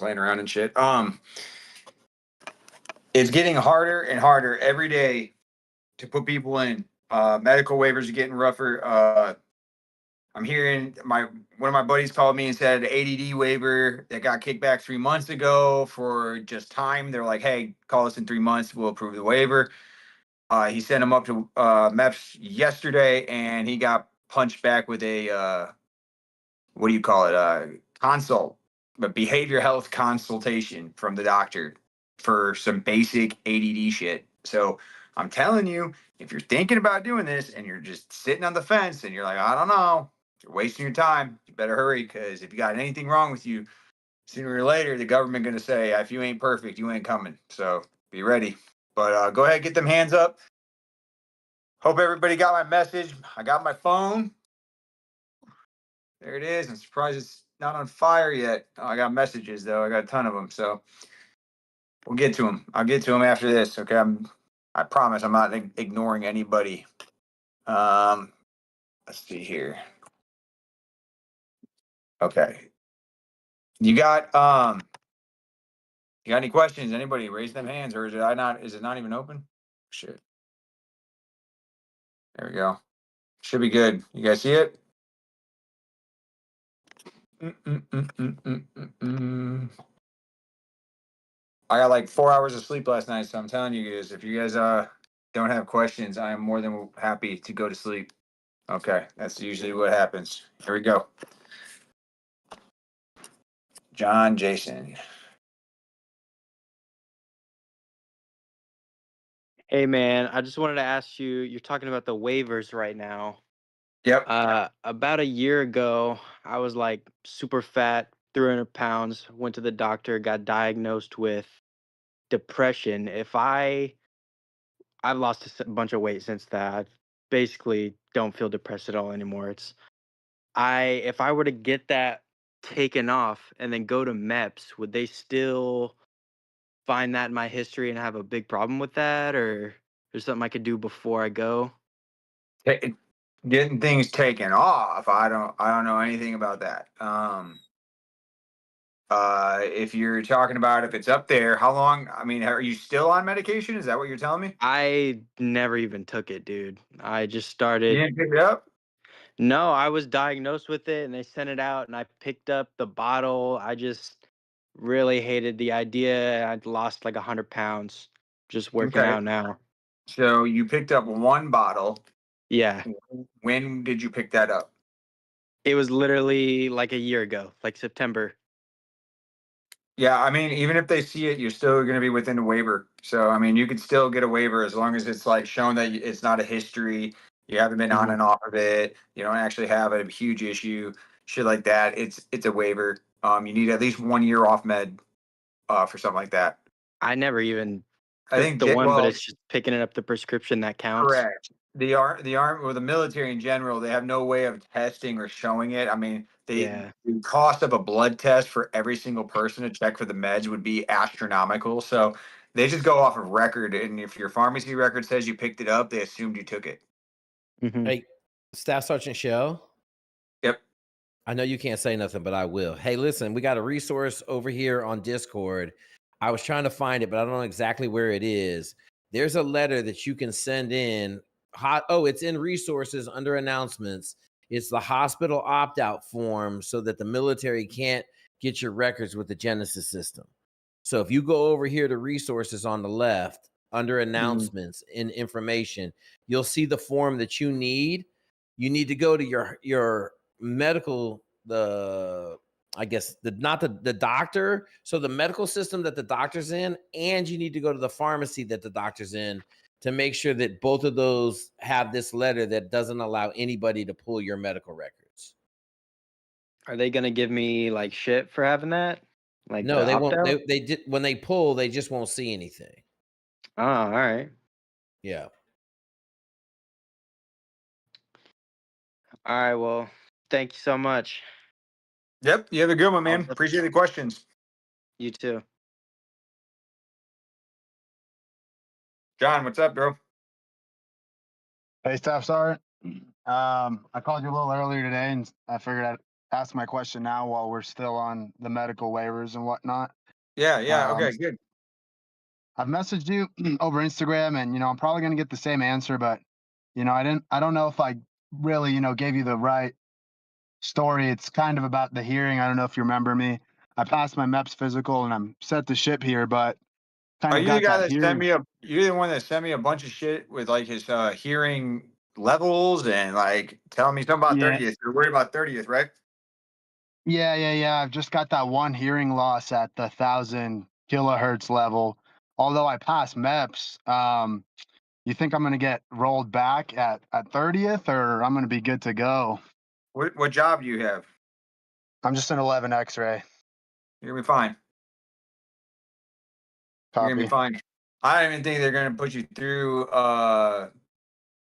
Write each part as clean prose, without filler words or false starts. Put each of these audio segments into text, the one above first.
playing around and shit. It's getting harder and harder every day to put people in. Medical waivers are getting rougher. I'm hearing one of my buddies called me and said ADD waiver that got kicked back 3 months ago for just time. They're like, hey, call us in 3 months. We'll approve the waiver. He sent him up to MEPS yesterday, and he got punched back with a what do you call it? Consult, but behavior health consultation from the doctor for some basic ADD shit. So I'm telling you, if you're thinking about doing this and you're just sitting on the fence and you're like, I don't know, you're wasting your time. You better hurry, because if you got anything wrong with you, sooner or later the government gonna say, if you ain't perfect, you ain't coming. So be ready. But go ahead, get them hands up. Hope everybody got my message. I got my phone. There it is. I'm surprised it's not on fire yet. Oh, I got messages though. I got a ton of them. So we'll get to them. I'll get to them after this. Okay. I promise I'm not ignoring anybody. Let's see here. Okay. You got any questions? Anybody raise them hands, or is it not even open? Shit. There we go. Should be good. You guys see it? I got like 4 hours of sleep last night, so I'm telling you guys, if you guys don't have questions, I am more than happy to go to sleep. Okay, that's usually what happens. Here we go. John Jason. Hey man, I just wanted to ask you, you're talking about the waivers right now. Yep. About a year ago, I was like super fat, 300 pounds, went to the doctor, got diagnosed with depression. I've lost a bunch of weight since that. I basically don't feel depressed at all anymore. If I were to get that taken off and then go to MEPS, would they still find that in my history and have a big problem with that, or there's something I could do before I go? Getting things taken off, I don't know anything about that. If you're talking about if it's up there, how long? I mean, are you still on medication? Is that what you're telling me? I never even took it, dude. I just You started. didn't pick it up? No, I was diagnosed with it and they sent it out and I picked up the bottle. I just really hated the idea. I'd lost like 100 pounds just working Okay. out now. So you picked up one bottle. Yeah. When did you pick that up? It was literally like a year ago, like September. Yeah, I mean, even if they see it, you're still going to be within the waiver. So, I mean, you could still get a waiver as long as it's like shown that it's not a history. You haven't been on and off of it. You don't actually have a huge issue, shit like that. It's a waiver. You need at least 1 year off med, for something like that. I never even I took think the one, but well, it's just picking it up the prescription that counts. correct. The army or the military in general, they have no way of testing or showing it. I mean, Yeah. the cost of a blood test for every single person to check for the meds would be astronomical. So they just go off of record, and if your pharmacy record says you picked it up, they assumed you took it. Hey, Staff Sergeant Shell. Yep. I know you can't say nothing, but I will. Hey, listen, we got a resource over here on Discord. I was trying to find it, but I don't know exactly where it is. There's a letter that you can send in. It's in resources under announcements. It's the hospital opt-out form so that the military can't get your records with the Genesis system. So if you go over here to resources on the left, under announcements and information, you'll see the form that you need. You need to go to your medical, the doctor, so the medical system that the doctor's in, and you need to go to the pharmacy that the doctor's in to make sure that both of those have this letter that doesn't allow anybody to pull your medical records. Are they gonna give me like shit for having that? Like No, the they won't. opt-out? They did when they pull, they just won't see anything. Oh, all right. Yeah. All right. Well, thank you so much. Yep. You have a good one, man. Appreciate the questions. You too. John, what's up, bro? Hey, Staff Sergeant. I called you a little earlier today, and I figured ask my question now while we're still on the medical waivers and whatnot. Yeah. Okay, good. I've messaged you over Instagram, and I'm probably gonna get the same answer, but I don't know if I really gave you the right story. It's kind of about the hearing. I don't know if you remember me. I passed my MEPS physical, and I'm set to ship here, but kind Are of you the got guy that that sent hearing. me you're the one that sent me a bunch of shit with like his hearing levels and like telling me something about Yeah, 30th. You're worried about 30th, right? yeah. I've just got that one hearing loss at the 1,000 kilohertz level. Although I passed MEPS, you think I'm gonna get rolled back at 30th, or I'm gonna be good to go? What job do you have? I'm just an 11 X-ray. You're gonna be fine. You're gonna be Copy. fine. I don't even think they're gonna put you through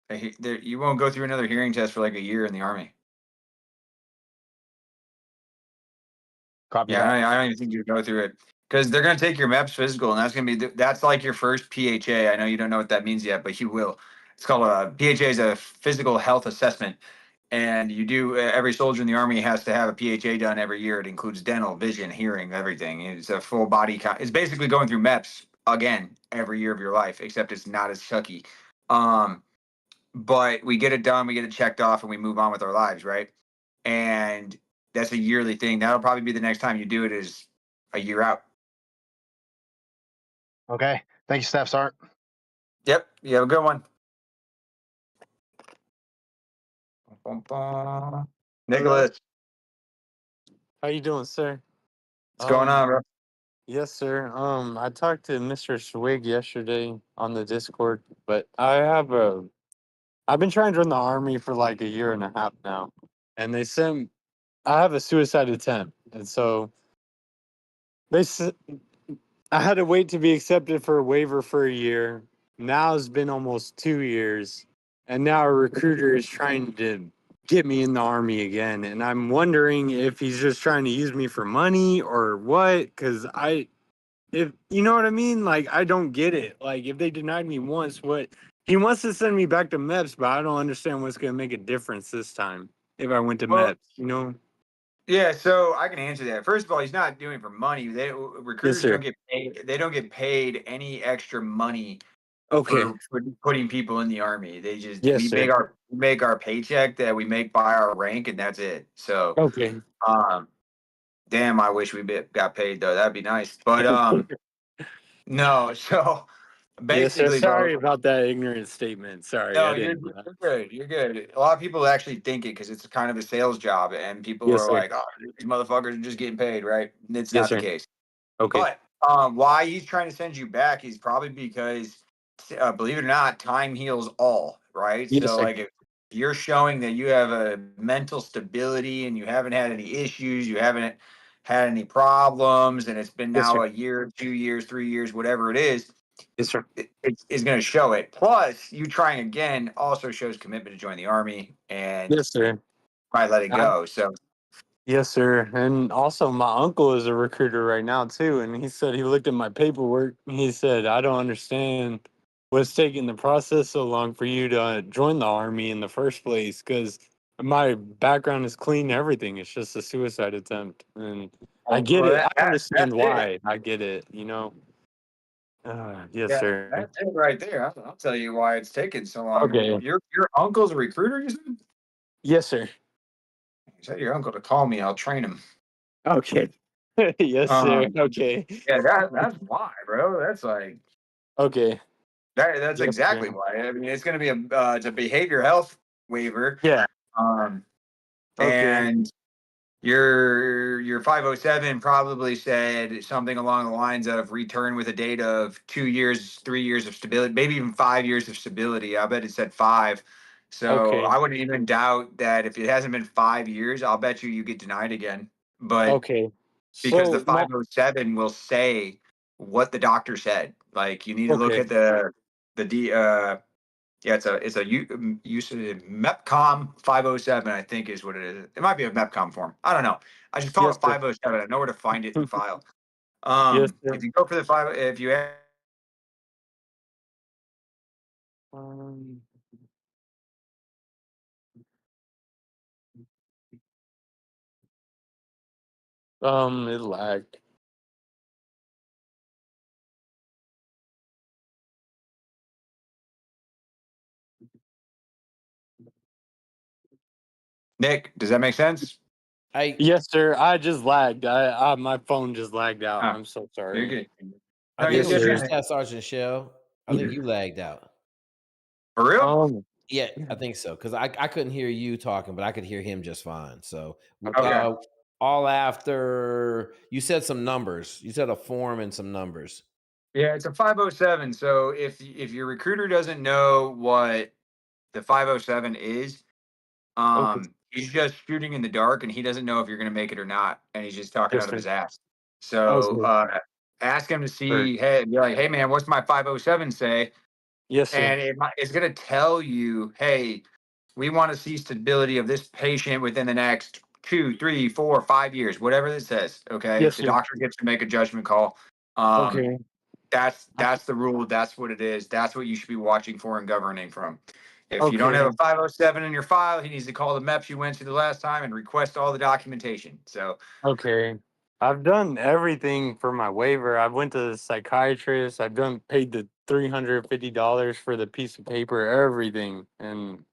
you won't go through another hearing test for like a year in the army. Copy Yeah, that. I don't even think you go through it because they're going to take your MEPS physical, and that's going to be that's like your first PHA. I know you don't know what that means yet, but you will. It's called a PHA is a physical health assessment, and you do every soldier in the army has to have a PHA done every year. It includes dental, vision, hearing, everything. It's a full body. It's basically going through MEPS again every year of your life, except it's not as sucky. But we get it done, we get it checked off, and we move on with our lives, right? And that's a yearly thing. That'll probably be the next time you do it is a year out. Okay. Thank you, Staff Sergeant. Yep. You have a good one. Nicholas, How you doing, sir? what's going on, bro? Yes, sir. I talked to Mr. Zweig yesterday on the Discord, but I've been trying to join the army for like a year and a half now, and I have a suicide attempt, and so they s- I had to wait to be accepted for a waiver for a year. Now it's been almost 2 years, and now a recruiter is trying to get me in the army again, and I'm wondering if he's just trying to use me for money or what, because if you know what I mean, like I don't get it. Like if they denied me once, what he wants to send me back to MEPS, but I don't understand what's gonna make a difference this time if I went to Well, MEPS. yeah, so I can answer that. First of all, he's not doing it for money. Yes, Recruiters don't sir. get paid. They don't get paid any extra money Okay. for putting people in the army. They just Yes, we sir. make our paycheck that we make by our rank, and that's it. So, Okay. um, damn, I wish got paid though. That'd be nice. But no. So Yes, sir. basically, bro. Sorry about that ignorant statement. Sorry, No, I you're didn't know that. you're good. You're good. A lot of people actually think it because it's kind of a sales job, and people Yes, are sir. like, "Oh, these motherfuckers are just getting paid, right?" And it's Yes, not the sir. case. Okay. But why he's trying to send you back is probably because, believe it or not, time heals all, right? Yes, So, sir. like, if you're showing that you have a mental stability and you haven't had any issues, you haven't had any problems, and it's been Yes, sir. now a year, 2 years, 3 years, whatever it is, Yes, sir. it's going to show it. Plus, you trying again also shows commitment to join the army and Yes, sir. might let it go. So, Yes, sir. And also, my uncle is a recruiter right now too, and he said he looked at my paperwork. And he said, "I don't understand what's taking the process so long for you to join the army in the first place, because my background is clean. And everything. It's just a suicide attempt, and I get well, it. I that's understand it. why. I get it. Yes, Yeah, sir. that's it right there. I'll tell you why it's taking so long. Okay. Your uncle's a recruiter, you said? Yes, sir. Tell your uncle to call me. I'll train him. Okay. Yes, sir. Um, Okay. yeah, that's why, bro. That's like Okay. that's Yes, exactly sir. why. I mean, it's going to be it's a behavior health waiver, Yeah. um, Okay. and your 507 probably said something along the lines of return with a date of 2 years, 3 years of stability, maybe even 5 years of stability. I bet it said five. So Okay. I wouldn't even doubt that if it hasn't been 5 years, I'll bet you get denied again. But Okay. because the So my 507 will say what the doctor said. Like you need to look okay. at the D yeah, it's a use MEPCOM 507, I think is what it is. It might be a MEPCOM form. I don't know. I just call Yes, it sir. 507. I know where to find it in the file. Yes, sir. If you go for the five, if you Um, It lagged. Nick, does that make sense? Yes, sir. I just lagged. My phone just lagged out. Ah, I'm so You're sorry. good. I No, think you're it Yes, was good, you, sir. man. Staff Sergeant Shell. I think you lagged out. For real? Yeah. I think so because I couldn't hear you talking, but I could hear him just fine. So, Okay. all after you said some numbers, you said a form and some numbers. Yeah, it's a 507. So if your recruiter doesn't know what the 507 is, Okay. he's just shooting in the dark and he doesn't know if you're going to make it or not, and he's just talking Yes, out of sir. his ass. So Okay. ask him to Sure. see, hey, be like, hey man, what's my 507 say? Yes, sir. And it's going to tell you, hey, we want to see stability of this patient within the next 2, 3, 4, 5 years, whatever it says. Okay, Yes, the sir. doctor gets to make a judgment call. Okay. That's the rule. That's what it is. That's what you should be watching for and governing from. If you don't Okay. have a 507 in your file, he needs to call the MEPS you went to the last time and request all the documentation. So Okay. I've done everything for my waiver. I went to the psychiatrist. I've paid the $350 for the piece of paper, everything. And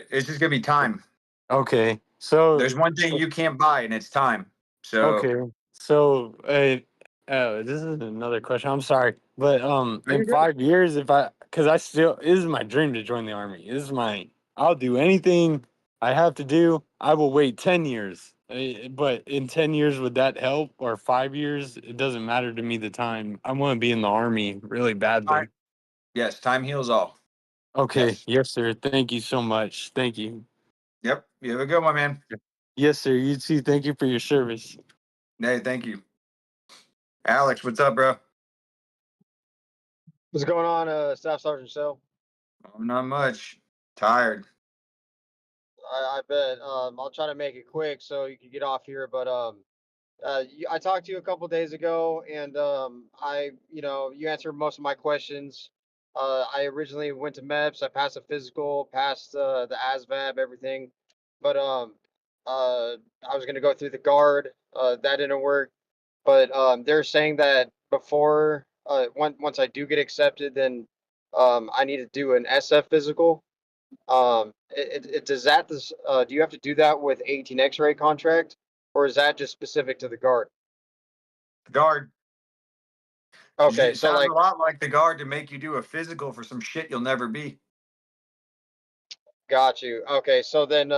it's just gonna be time. okay. So There's one thing you can't buy, and it's time. So okay. So this is another question. I'm sorry. But No, in you're good. 5 years, because this is my dream to join the army. I'll do anything I have to do. I will wait 10 years. But in 10 years, would that help? Or 5 years? It doesn't matter to me the time. I want to be in the army really badly. Yes, time heals all. Okay. Yes. Yes, sir. Thank you so much. Thank you. Yep. You have a good one, man. Yes, sir. You too. Thank you for your service. Hey, thank you. Alex, what's up, bro? What's going on, Staff Sergeant Shell? Not much. Tired. I bet. I'll try to make it quick so you can get off here. But I talked to you a couple days ago, and you answered most of my questions. I originally went to MEPS. I passed a physical, passed the ASVAB, everything. But I was gonna go through the guard. That didn't work. But they're saying that before once I do get accepted, then I need to do an SF physical. Does do you have to do that with 18 X-ray contract, or is that just specific to the guard? Guard. Okay, It so sounds like, a lot like the guard to make you do a physical for some shit you'll never be. got you. Okay, so then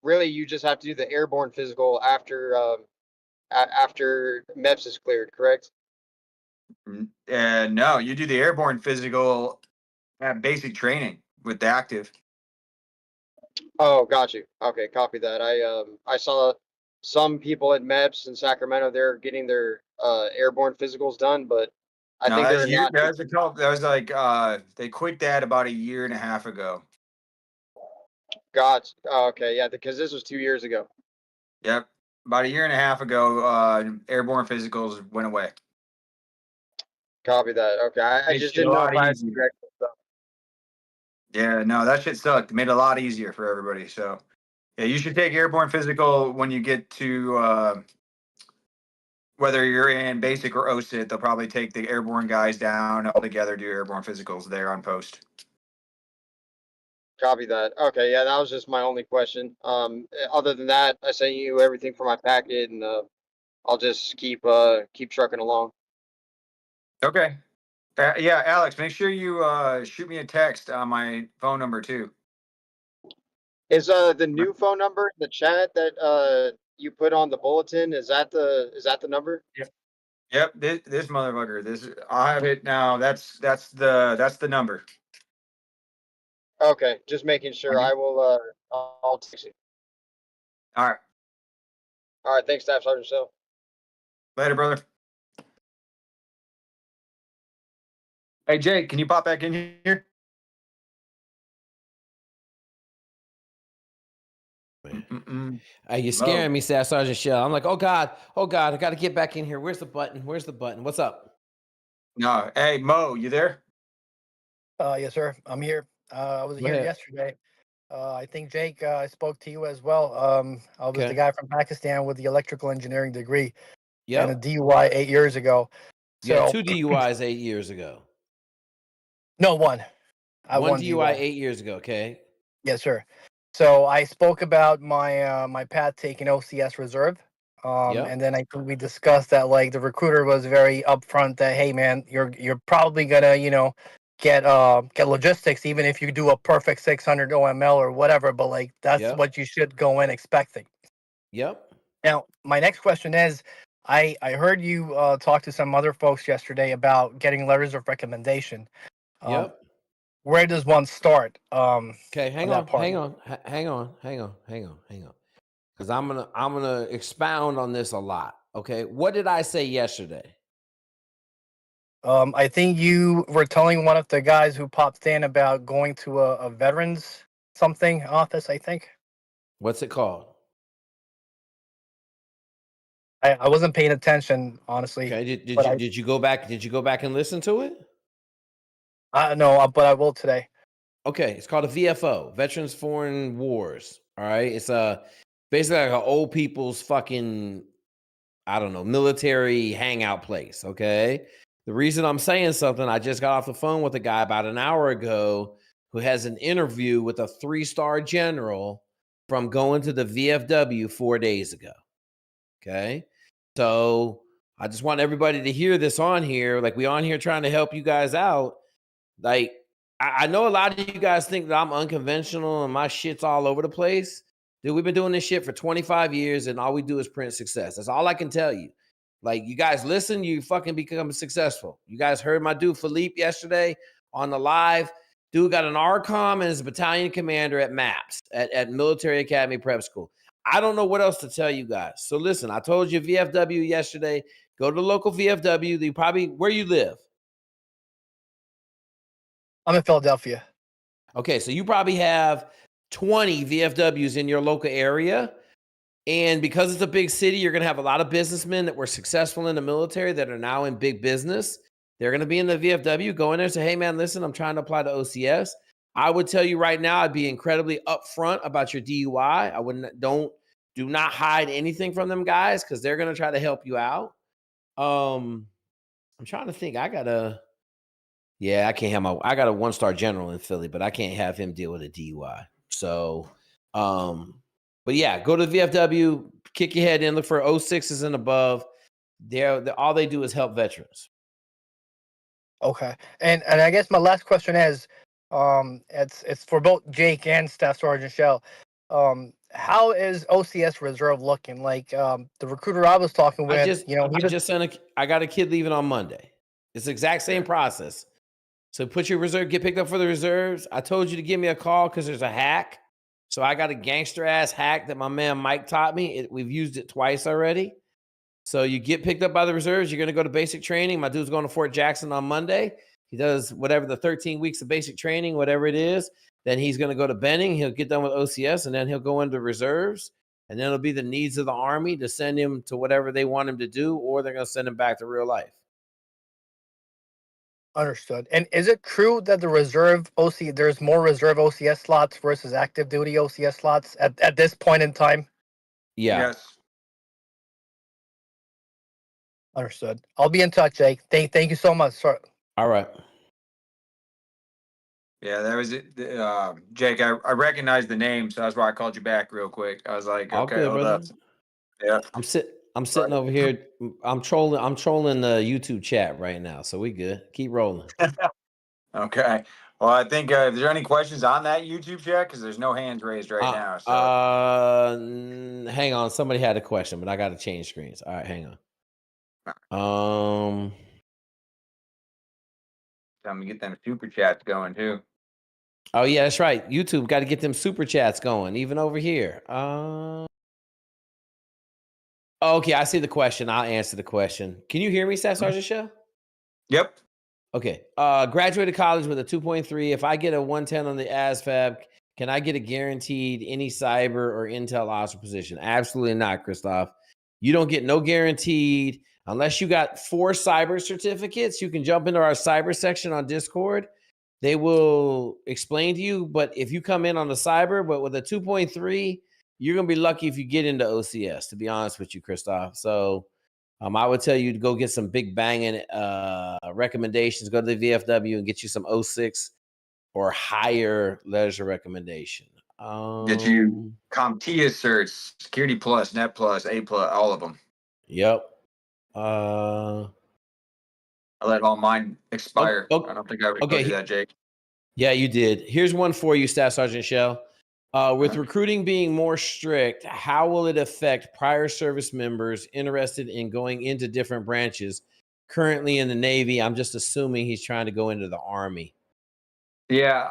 really you just have to do the airborne physical after after MEPS is cleared, correct? No, you do the airborne physical at basic training with the active. Oh, got you. Okay, copy that. I saw some people at MEPS in Sacramento, they're getting their airborne physicals done, but I No, think that was they're year. not. That was a couple. That was like they quit that about a year and a half ago. Got okay, yeah, because this was 2 years ago. Yep, about a year and a half ago, airborne physicals went away. Copy that. Okay, I Made just shit a didn't know lot if I had easier. correct stuff. Yeah, no, that shit sucked. It made it a lot easier for everybody. So, yeah, you should take airborne physical when you get to whether you're in basic or OSIT. They'll probably take the airborne guys down all together, do airborne physicals there on post. Copy that. Okay, yeah, that was just my only question. Other than that, I sent you everything for my packet, and I'll just keep trucking along. Okay. Yeah, Alex, make sure you shoot me a text on my phone number too. Is the new phone number in the chat that you put on the bulletin, is that the number? Yep, this motherfucker. This I have it now. That's the number. Okay, just making sure. Okay. I will I'll text you. All right. All right, thanks, Staff Sergeant Shell. Later, brother. Hey Jake, can you pop back in here? You're scaring me, Staff Sergeant Shell. I'm like, oh God, I got to get back in here. Where's the button? What's up? No. Hey Mo, you there? Yes, sir. I'm here. I was Go here ahead. yesterday. I think Jake, I spoke to you as well. I was the Okay. guy from Pakistan with the electrical engineering degree and a Yep. DUI 8 years ago. You had So 2 DUIs 8 years ago. no, one. I 1 won DUI DUI. 8 years ago. Okay. Yes, sir. So I spoke about my my path taking OCS reserve. Yep. And then I think we discussed that like the recruiter was very upfront that hey man, you're probably gonna get logistics even if you do a perfect 600 OML or whatever, but like that's Yep. what you should go in expecting. Yep. Now my next question is, I heard you talk to some other folks yesterday about getting letters of recommendation. Um, Yep. where does one start? Okay, On that part. hang on. Because I'm gonna expound on this a lot. Okay, what did I say yesterday? I think you were telling one of the guys who popped in about going to a veterans something office, I think. What's it called? I wasn't paying attention, honestly. Okay, did but you did you go back? Did you go back and listen to it? No, but I will today. Okay, it's called a VFO, Veterans Foreign Wars. All right, it's basically like an old people's fucking, I don't know, military hangout place. Okay, the reason I'm saying something, I just got off the phone with a guy about an hour ago who has an interview with a 3-star general from going to the VFW 4 days ago. Okay, so I just want everybody to hear this on here. Like, we on here trying to help you guys out. Like, I know a lot of you guys think that I'm unconventional and my shit's all over the place. Dude, we've been doing this shit for 25 years and all we do is print success. That's all I can tell you. Like, you guys listen, you fucking become successful. You guys heard my dude Philippe yesterday on the live. Dude got an RCOM and is a battalion commander at MAPS, at Military Academy Prep School. I don't know what else to tell you guys. So listen, I told you VFW yesterday. Go to the local VFW. You probably, where you live. I'm in Philadelphia. Okay, so you probably have 20 VFWs in your local area. And because it's a big city, you're going to have a lot of businessmen that were successful in the military that are now in big business. They're going to be in the VFW. Go in there and say, hey, man, listen, I'm trying to apply to OCS. I would tell you right now, I'd be incredibly upfront about your DUI. I wouldn't, do not hide anything from them guys because they're going to try to help you out. I'm trying to think. I can't have I got a 1-star general in Philly, but I can't have him deal with a DUI. So, but yeah, go to the VFW, kick your head in, look for 06s and above. All they do is help veterans. Okay, and I guess my last question is, it's for both Jake and Staff Sergeant Shell. How is OCS Reserve looking? Like, the recruiter I was talking with, I got a kid leaving on Monday. It's the exact same process. So put your reserve, get picked up for the reserves. I told you to give me a call because there's a hack. So I got a gangster ass hack that my man Mike taught me. We've used it twice already. So you get picked up by the reserves. You're going to go to basic training. My dude's going to Fort Jackson on Monday. He does whatever the 13 weeks of basic training, whatever it is. Then he's going to go to Benning. He'll get done with OCS, and then he'll go into reserves. And then it'll be the needs of the Army to send him to whatever they want him to do, or they're going to send him back to real life. Understood. And is it true that there's more reserve OCS slots versus active duty OCS slots at this point in time? Yeah. Yes. Understood. I'll be in touch, Jake. Thank you so much, sir. All right. Yeah, that was it. Jake, I recognized the name, so that's why I called you back real quick. I was like, All okay, good, hold brother. up. Yeah. I'm sitting over here. I'm trolling the YouTube chat right now, so we good. Keep rolling. Okay. Well, I think if there's any questions on that YouTube chat, because there's no hands raised right now. So Hang on. Somebody had a question, but I got to change screens. All right, hang on. Time to get them super chats going too. Oh yeah, that's right. YouTube got to get them super chats going, even over here. Okay, I see the question. I'll answer the question. Can you hear me, Staff Sergeant Shell? Yep. Okay. Graduated college with a 2.3. If I get a 110 on the ASVAB, can I get a guaranteed any cyber or intel officer position? Absolutely not, Christophe. You don't get no guaranteed unless you got 4 cyber certificates. You can jump into our cyber section on Discord. they will explain to you. But if you come in on the cyber, but with a 2.3, you're gonna be lucky if you get into OCS. To be honest with you, Christophe. So, I would tell you to go get some big banging recommendations. Go to the VFW and get you some 06 or higher leisure recommendation. Get you CompTIA certs, Security Plus, Net Plus, A Plus, all of them. Yep. I let all mine expire. I don't think I would do that, Jake. Yeah, you did. Here's one for you, Staff Sergeant Shell. With recruiting being more strict, how will it affect prior service members interested in going into different branches? Currently in the Navy, I'm just assuming he's trying to go into the Army. Yeah,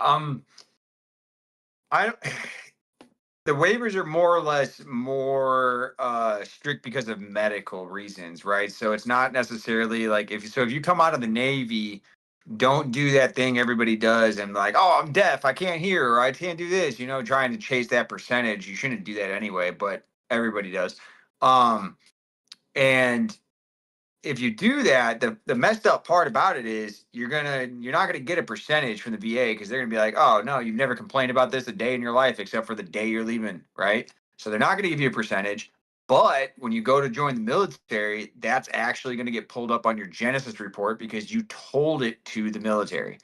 the waivers are more or less more strict because of medical reasons, right? So it's not necessarily like if you come out of the Navy, don't do that thing everybody does and like, oh, I'm deaf, I can't hear, or I can't do this, trying to chase that percentage. You shouldn't do that anyway, but everybody does. And if you do that, the messed up part about it is you're not gonna get a percentage from the VA because they're gonna be like, oh no, you've never complained about this a day in your life except for the day you're leaving, right? So they're not gonna give you a percentage. But when you go to join the military, that's actually gonna get pulled up on your Genesis report because you told it to the military.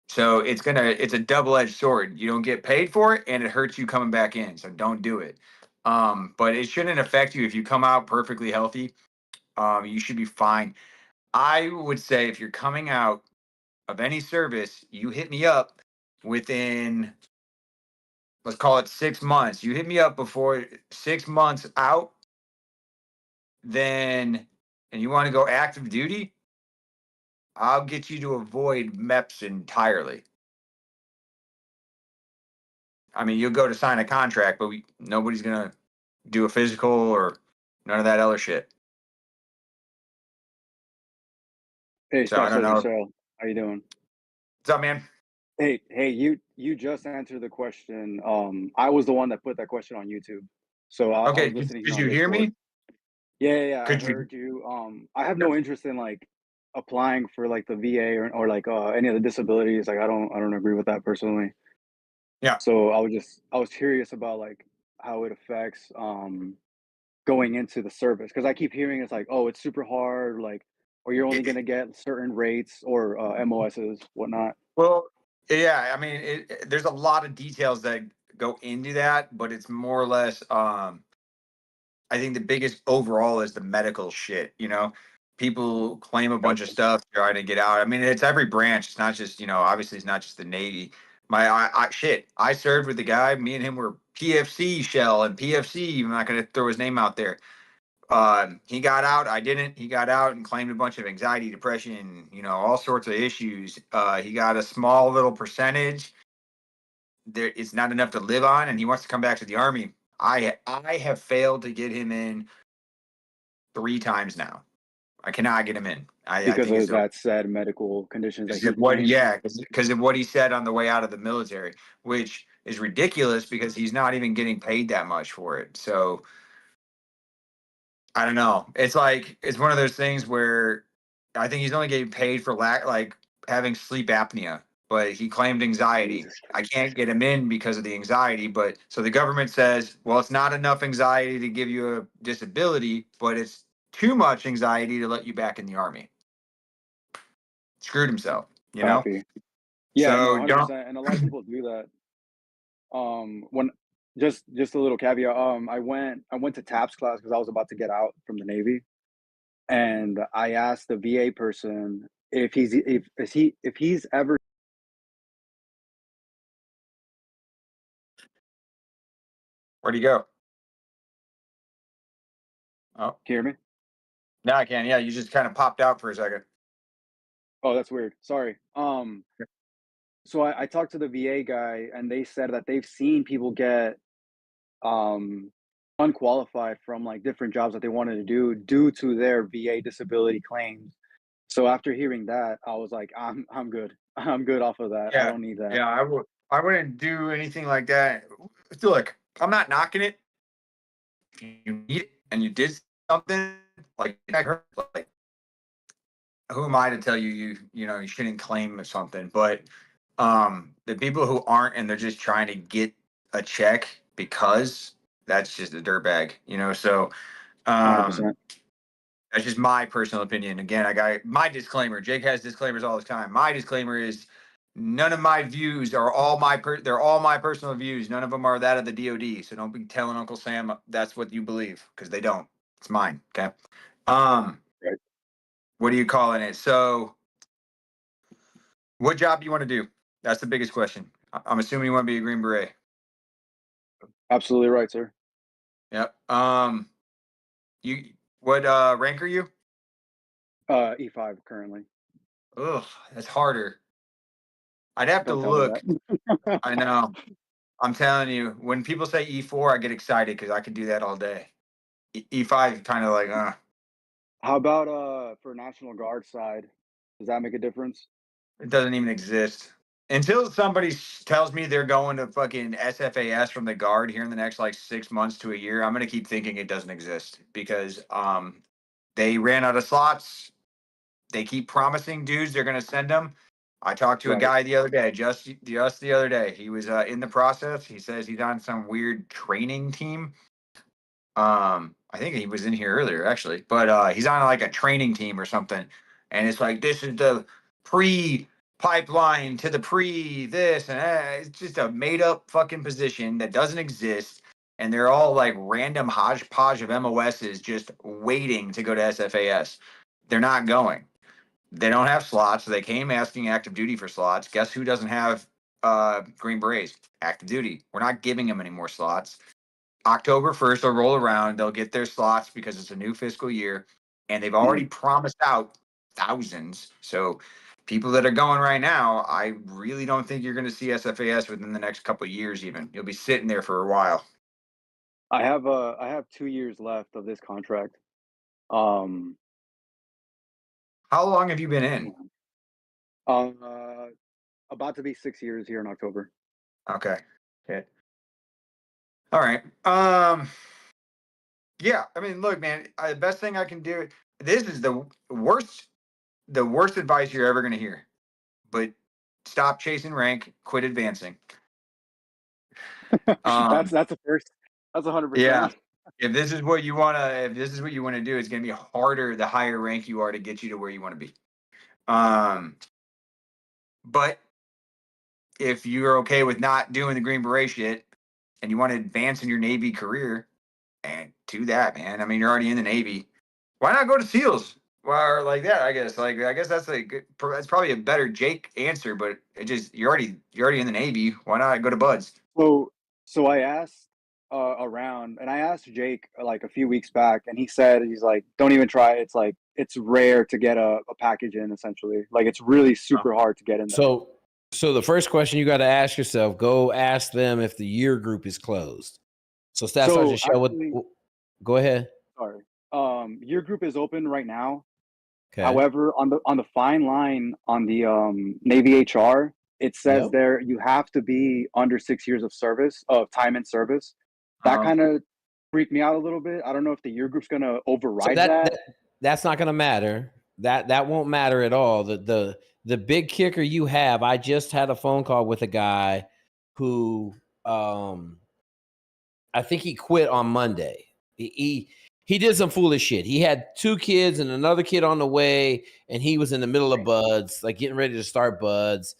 So it's a double-edged sword. You don't get paid for it and it hurts you coming back in. So don't do it. But it shouldn't affect you if you come out perfectly healthy. You should be fine. I would say if you're coming out of any service, you hit me up within, let's call it 6 months. You hit me up before 6 months out, and you want to go active duty, I'll get you to avoid MEPS entirely. I mean, you'll go to sign a contract, but nobody's going to do a physical or none of that other shit. Hey, So I Staff don't Sergeant know. Shell, how you doing? What's up, man? Hey, you just answered the question. I was the one that put that question on YouTube, so I Okay, was listening did on you hear Discord. me? Yeah, I Could you? heard you. I have no interest in like applying for like the VA or like any of the disabilities. Like I don't agree with that personally. Yeah. So I was curious about like how it affects going into the service because I keep hearing it's like, oh, it's super hard, like, or you're only gonna get certain rates or MOSs, whatnot. Well, yeah, I mean, there's a lot of details that go into that, but it's more or less. I think the biggest overall is the medical shit. People claim a bunch of stuff trying to get out. I mean, it's every branch. It's not just obviously it's not just the Navy. I served with the guy. Me and him were PFC Shell and PFC. I'm not gonna throw his name out there. He got out. I didn't. He got out and claimed a bunch of anxiety, depression, all sorts of issues. He got a small little percentage. It's not enough to live on, and he wants to come back to the Army. I have failed to get him in 3 times now. I cannot get him in. I Because think of it's that said medical conditions that he because of what he said on the way out of the military, which is ridiculous because he's not even getting paid that much for it. So I don't know. It's one of those things where I think he's only getting paid for having sleep apnea, but he claimed anxiety. I can't get him in because of the anxiety, but so the government says, well, it's not enough anxiety to give you a disability, but it's too much anxiety to let you back in the Army. Screwed himself, Copy. Yeah, no, So 100%. And a lot of people do that. When just a little caveat. I went to TAPS class because I was about to get out from the Navy, and I asked the VA person if he's ever. Where'd he go? Oh, Can you hear me? now I can. Yeah, you just kind of popped out for a second. Oh, that's weird. Sorry. So I talked to the VA guy, and they said that they've seen people get unqualified from like different jobs that they wanted to do due to their VA disability claims. So after hearing that, I was like, I'm good. I'm good off of that. I Yeah, don't need that. yeah, I wouldn't do anything like that. Look, I'm not knocking it. If you need it and you did something like I heard, like who am I to tell you you shouldn't claim something? But The people who aren't and they're just trying to get a check because that's just a dirtbag, you know. So 100%. that's just my personal opinion. Again, I got my disclaimer. Jake has disclaimers all the time. My disclaimer is none of my views are all they're all my personal views. None of them are that of the DoD. So don't be telling Uncle Sam that's what you believe because they don't. It's mine. Okay. Right. What are you calling it? So what job do you want to do? That's the biggest question. I'm assuming you want to be a Green Beret. Absolutely right, sir. Yep. You what rank are you? E5 currently. Ugh, that's harder. I'd have to Don't tell me look. that. I know. I'm telling you, when people say E4, I get excited because I could do that all day. E5 kind of like, How about for National Guard side? Does that make a difference? it doesn't even exist. Until somebody tells me they're going to fucking SFAS from the Guard here in the next like 6 months to a year, I'm gonna keep thinking it doesn't exist because they ran out of slots. They keep promising dudes they're gonna send them. I talked to a Right. guy the other day, just the other day. He was in the process. He says he's on some weird training team. I think he was in here earlier actually, but he's on like a training team or something, and it's like this is the pre pipeline to the pre this and it's just a made up fucking position that doesn't exist, and they're all like random hodgepodge of MOSs just waiting to go to SFAS. They're not going. They don't have slots. So they came asking active duty for slots. Guess who doesn't have Green Berets? Active duty. We're not giving them any more slots. October 1st, they'll roll around. They'll get their slots because it's a new fiscal year. And they've already promised out thousands. So people that are going right now, I really don't think you're going to see SFAS within the next couple of years even. You'll be sitting there for a while. I have 2 years left of this contract. Um, How long have you been in? about to be 6 years here in October. Okay. Okay. All right. Yeah, I mean, look, man, the best thing I can do. This is the worst advice you're ever going to hear. But stop chasing rank, quit advancing. That's a first. That's 100%. Yeah. If this is what you want to do, it's going to be harder the higher rank you are to get you to where you want to be. But if you're okay with not doing the Green Beret shit and you want to advance in your Navy career, and do that, man. I mean, you're already in the Navy. Why not go to SEALs? Or like that, I guess. Like, I guess that's that's probably a better Jake answer, but it just you're already in the Navy. Why not go to Buds? So I asked around, and I asked Jake like a few weeks back, and he's like, don't even try. It's like it's rare to get a package in. Essentially, like it's really super hard to get in there. So the first question you got to ask yourself: go ask them if the year group is closed. So Staff Sergeant Shell, go ahead. Sorry. Your group is open right now. Okay. However, on the fine line on the Navy HR, it says there you have to be under 6 years of time in service. That kind of freaked me out a little bit. I don't know if the year group's going to override that. That's not going to matter. That won't matter at all. The big kicker you have. I just had a phone call with a guy who I think he quit on Monday. He did some foolish shit. He had 2 kids and another kid on the way, and he was in the middle of Buds, like getting ready to start Buds,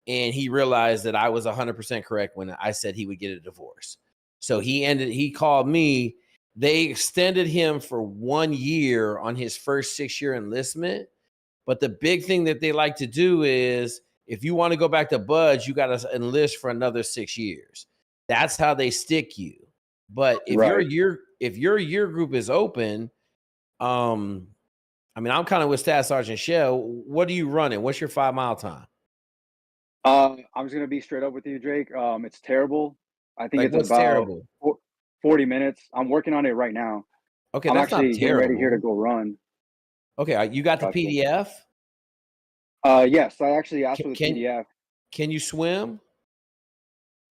and he realized that I was 100% correct when I said he would get a divorce. So he called me. They extended him for 1 year on his first 6-year enlistment. But the big thing that they like to do is if you want to go back to Buds, you got to enlist for another 6 years. That's how they stick you. But if your year group is open, I mean, I'm kind of with Staff Sergeant Shell. What are you running? What's your 5-mile time? I'm just gonna be straight up with you, Jake. It's terrible. I think Like, it's about terrible? 40 minutes. I'm working on it right now. Okay, I'm that's actually not getting terrible. ready here to go run. Okay, you got the PDF? Yes, I actually asked for the PDF. Can you swim?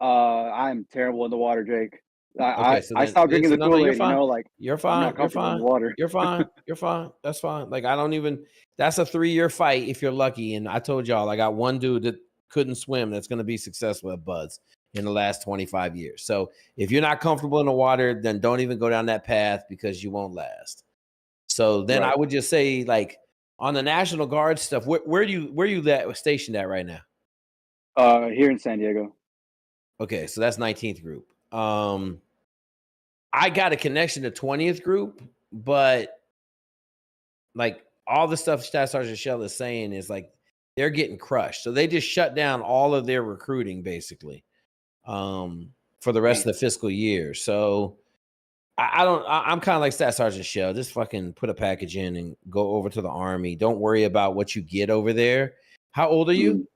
I'm terrible in the water, Jake. I then, stopped drinking the Kool-Aid, you know, like you're I'm fine. not comfortable in the water. You're fine. You're fine. That's fine. Like, I don't even, that's a 3-year fight if you're lucky. And I told y'all, I got one dude that couldn't swim that's going to be successful at BUD/S in the last 25 years. So if you're not comfortable in the water, then don't even go down that path because you won't last. So then I would just say, like, on the National Guard stuff, where you stationed at right now? Here in San Diego. Okay, so that's 19th group. I got a connection to 20th group, but like all the stuff Staff Sergeant Shell is saying is like they're getting crushed. So they just shut down all of their recruiting basically for the rest of the fiscal year. So I'm kind of like Staff Sergeant Shell. Just fucking put a package in and go over to the Army. Don't worry about what you get over there. How old are you?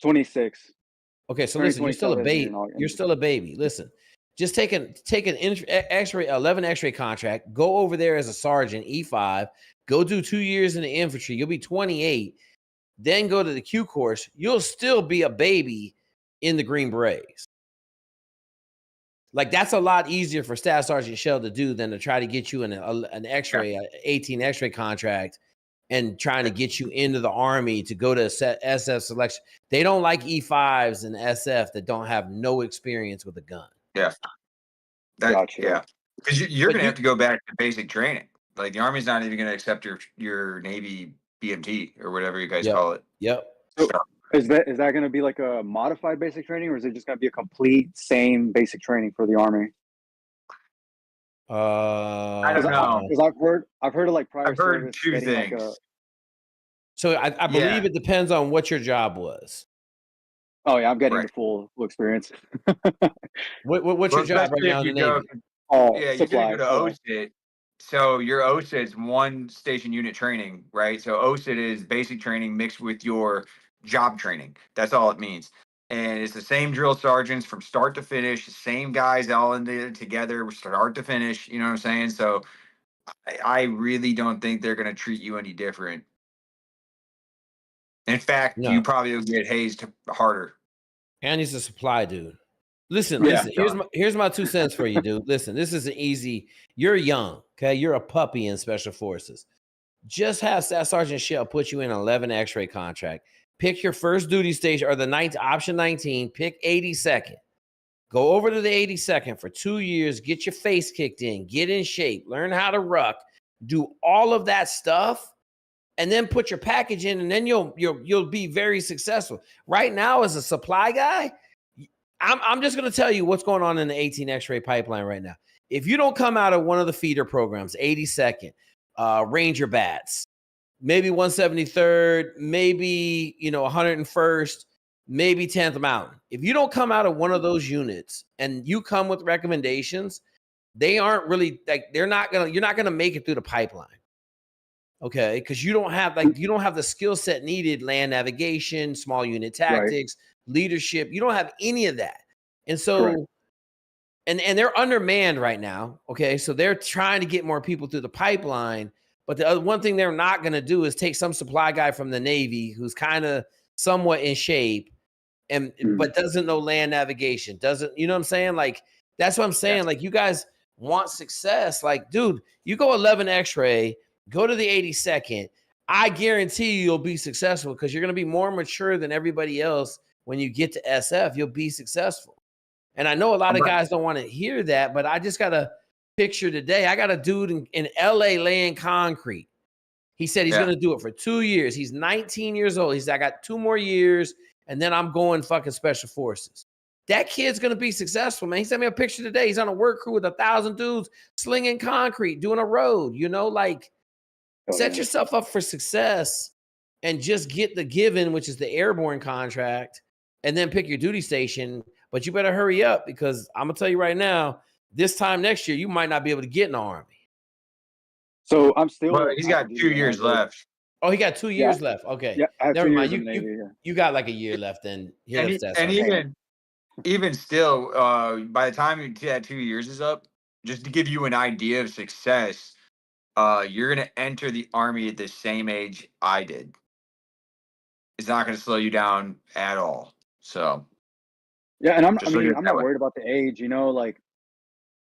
26. Okay, so listen, you're still a baby. You're still a baby. Listen, just take an X-ray 11 X-ray contract. Go over there as a sergeant, E5. Go do 2 years in the infantry. You'll be 28. Then go to the Q course. You'll still be a baby in the Green Berets. Like, that's a lot easier for Staff Sergeant Shell to do than to try to get you an X-ray, 18 X-ray contract, and trying to get you into the Army to go to SF selection. They don't like E5s and SF that don't have no experience with a gun. Yeah. Gotcha. Yeah. Because you're going to have to go back to basic training. Like, the Army's not even going to accept your Navy BMT or whatever you guys call it. Yep. So is that going to be like a modified basic training, or is it just going to be a complete same basic training for the Army? I don't know. Because I've heard of like prior I've heard service two getting things. like a. So I believe it depends on what your job was. Oh yeah, I'm getting the full experience. What's your job right now in the Navy? Yeah, you're going to go to OSIT. So your OSIT's one station unit training, right? So OSIT is basic training mixed with your job training. That's all it means. And it's the same drill sergeants from start to finish, same guys all in there together, start to finish. You know what I'm saying? So I really don't think they're going to treat you any different. In fact, you probably will get hazed harder. And he's a supply dude. Listen, here's my 2 cents for you, dude. Listen, this is an easy. You're young, okay? You're a puppy in Special Forces. Just have Staff Sergeant Shell put you in an 11 X-ray contract. Pick your first duty station or the option 19. Pick 82nd. Go over to the 82nd for 2 years. Get your face kicked in. Get in shape. Learn how to ruck. Do all of that stuff. And then put your package in, and then you'll be very successful. Right now, as a supply guy, I'm just going to tell you what's going on in the 18 X-ray pipeline right now. If you don't come out of one of the feeder programs, 82nd, Ranger Bats, maybe 173rd, maybe 101st, maybe 10th Mountain. If you don't come out of one of those units and you come with recommendations, they aren't really like you're not gonna make it through the pipeline. Okay, because you don't have the skill set needed, land navigation, small unit tactics, leadership. You don't have any of that. And so and they're undermanned right now. Okay, so they're trying to get more people through the pipeline. But the other one thing they're not going to do is take some supply guy from the Navy who's kind of somewhat in shape but doesn't know land navigation, doesn't, you know what I'm saying? Like, that's what I'm saying. Like, you guys want success. Like, dude, you go 11 X-ray, go to the 82nd. I guarantee you'll be successful because you're going to be more mature than everybody else. When you get to SF, you'll be successful. And I know a lot of guys don't want to hear that, but I just got a picture today. I got a dude in LA laying concrete. He said he's going to do it for 2 years. He's 19 years old. He said, I got 2 more years, and then I'm going fucking Special Forces. That kid's going to be successful, man. He sent me a picture today. He's on a work crew with 1,000 dudes slinging concrete, doing a road, like, set yourself up for success and just get the given, which is the airborne contract, and then pick your duty station. But you better hurry up because I'm going to tell you right now, this time next year, you might not be able to get in the Army. So I'm still. Well, he's got 2 years left. Oh, he got 2 years left. Okay. Yeah, I have never 2 mind. years in the Navy, You got like a year left, then. Even still, by the time that 2 years is up, just to give you an idea of success, you're going to enter the Army at the same age I did. It's not going to slow you down at all. So, yeah, and I'm not worried about the age. I'm not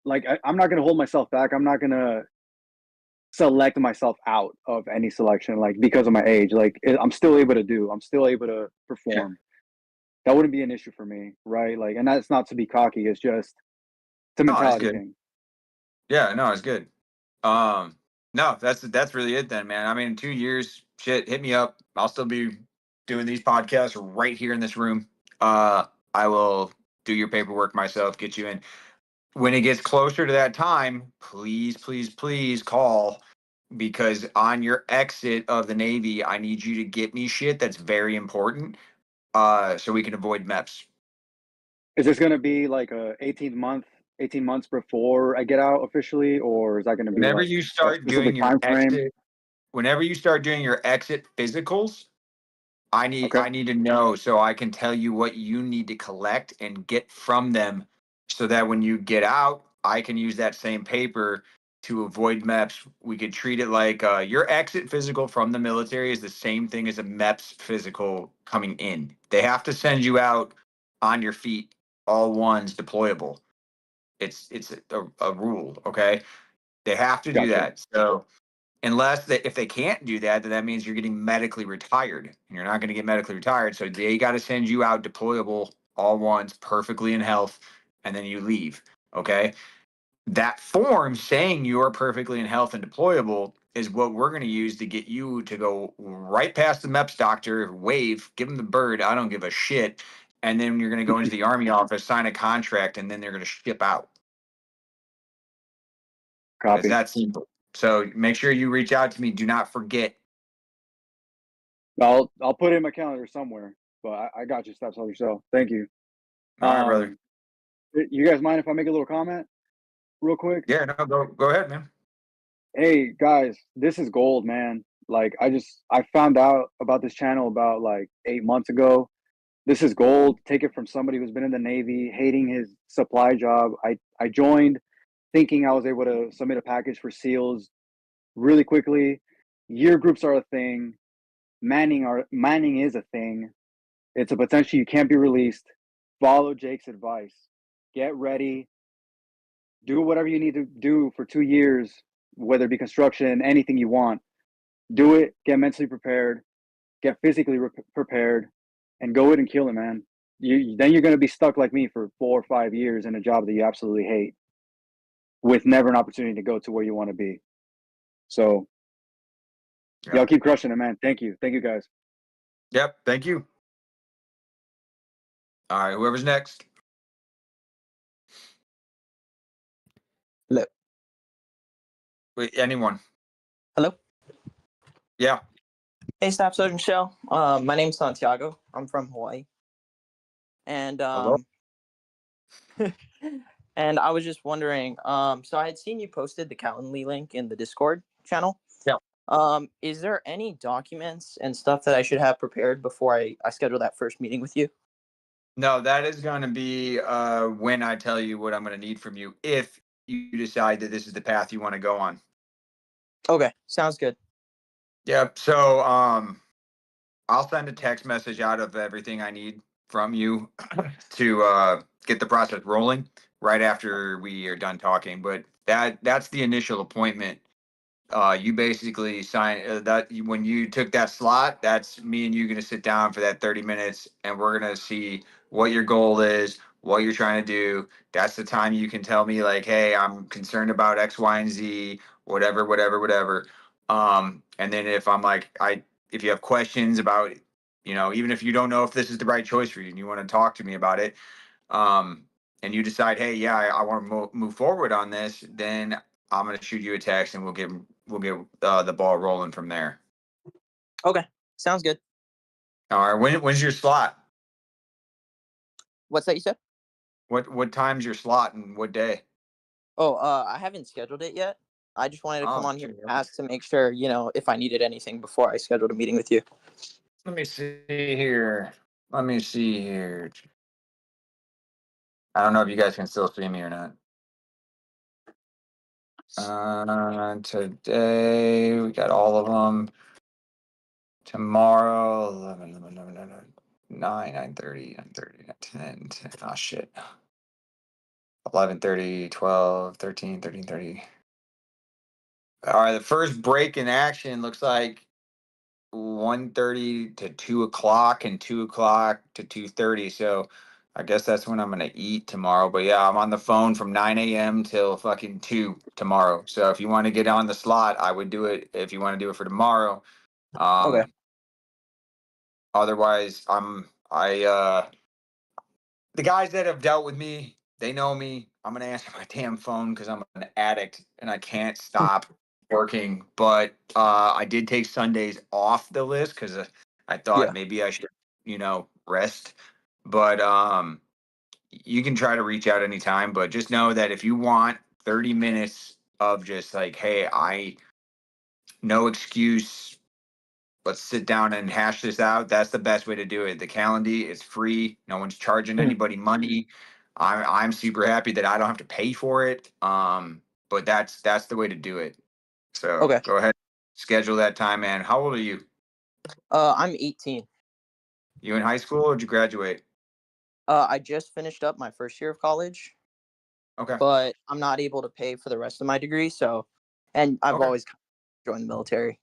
going to hold myself back. I'm not going to select myself out of any selection, like because of my age. Like I'm still able to perform. That wouldn't be an issue for me, right? Like, and that's not to be cocky. It's just it's a No, it's mentality good. thing. Yeah, no, it's good. No, that's really it then, man. I mean, in 2 years, shit, hit me up. I'll still be doing these podcasts right here in this room. I will do your paperwork myself, get you in. When it gets closer to that time, please, please, please call, because on your exit of the Navy, I need you to get me shit that's very important, so we can avoid MEPS. Is this going to be like a 18 months before I get out officially, or is that going to be Whenever like you a start doing specific your time frame? exit, whenever you start doing your exit physicals, I Okay, need to know so I can tell you what you need to collect and get from them, so that when you get out, I can use that same paper to avoid MEPS. We could treat it like your exit physical from the military is the same thing as a MEPS physical coming in. They have to send you out on your feet, all ones deployable. It's a rule, okay? They have to do gotcha. that. So if they can't do that, then that means you're getting medically retired, and you're not going to get medically retired. So they got to send you out deployable, all ones, perfectly in health, and then you leave. Okay. That form saying you're perfectly in health and deployable is what we're going to use to get you to go right past the MEPS doctor, wave, give them the bird. I don't give a shit. And then you're going to go into the Army office, sign a contract, and then they're going to ship out. It's Copy. that simple. So make sure you reach out to me. Do not forget. I'll put it in my calendar somewhere, but I got you. Steps on yourself. Thank you. All right, brother. You guys mind if I make a little comment real quick? Yeah, no, go ahead, man. Hey guys, this is gold, man. Like I found out about this channel about like 8 months ago. This is gold. Take it from somebody who's been in the Navy, hating his supply job. I joined thinking I was able to submit a package for SEALs really quickly. Year groups are a thing. Manning is a thing. It's a potential. You can't be released. Follow Jake's advice. Get ready. Do whatever you need to do for 2 years, whether it be construction, anything you want. Do it. Get mentally prepared. Get physically prepared, and go in and kill it, man. Then you're going to be stuck like me for 4 or 5 years in a job that you absolutely hate, with never an opportunity to go to where you want to be. So, y'all keep crushing it, man. Thank you, guys. Yep. Thank you. All right. Whoever's next. Hello. Wait, anyone. Hello. Yeah. Hey, Staff Sergeant Shell. My name's Santiago. I'm from Hawaii, and Hello. and I was just wondering. So I had seen you posted the Calendly link in the Discord channel. Yeah. Is there any documents and stuff that I should have prepared before I schedule that first meeting with you? No, that is going to be when I tell you what I'm going to need from you, if you decide that this is the path you want to go on. Okay, sounds good. Yep. So I'll send a text message out of everything I need from you to get the process rolling right after we are done talking. But that's the initial appointment. You basically sign when you took that slot, that's me and you going to sit down for that 30 minutes, and we're going to see what your goal is, what you're trying to do. That's the time you can tell me like, hey, I'm concerned about X, Y, and Z, whatever. And then if I'm like, if you have questions about, even if you don't know if this is the right choice for you and you want to talk to me about it, and you decide, hey, yeah, I want to move forward on this, then I'm going to shoot you a text and we'll get the ball rolling from there. Okay, sounds good. All right. When's your slot? What's that you said? What time's your slot and what day? Oh, I haven't scheduled it yet. I just wanted to come Oh, on here and ask to make sure, if I needed anything before I scheduled a meeting with you. let me see here. I don't know if you guys can still see me or not. Today we got all of them. Tomorrow 11, 9, 9:30, 10. Oh shit. 11:30, 12, 13, 13:30. All right, the first break in action looks like 1:30 to 2 o'clock and 2 o'clock to 2:30. So I guess that's when I'm gonna eat tomorrow. But yeah, I'm on the phone from 9 a.m. till fucking 2 tomorrow. So if you want to get on the slot, I would do it if you want to do it for tomorrow. Okay. Otherwise, the guys that have dealt with me, they know me. I'm gonna answer my damn phone because I'm an addict and I can't stop working. But I did take Sundays off the list because I thought Yeah. maybe I should, rest. But you can try to reach out anytime. But just know that if you want 30 minutes of just like, hey, no excuse, let's sit down and hash this out. That's the best way to do it. The calendar is free. No one's charging anybody money. I'm super happy that I don't have to pay for it. But that's the way to do it. So Okay. go ahead, schedule that time, man. How old are you? I'm 18. You in high school or did you graduate? I just finished up my first year of college, Okay. but I'm not able to pay for the rest of my degree. So, and I've Okay. always joined the military.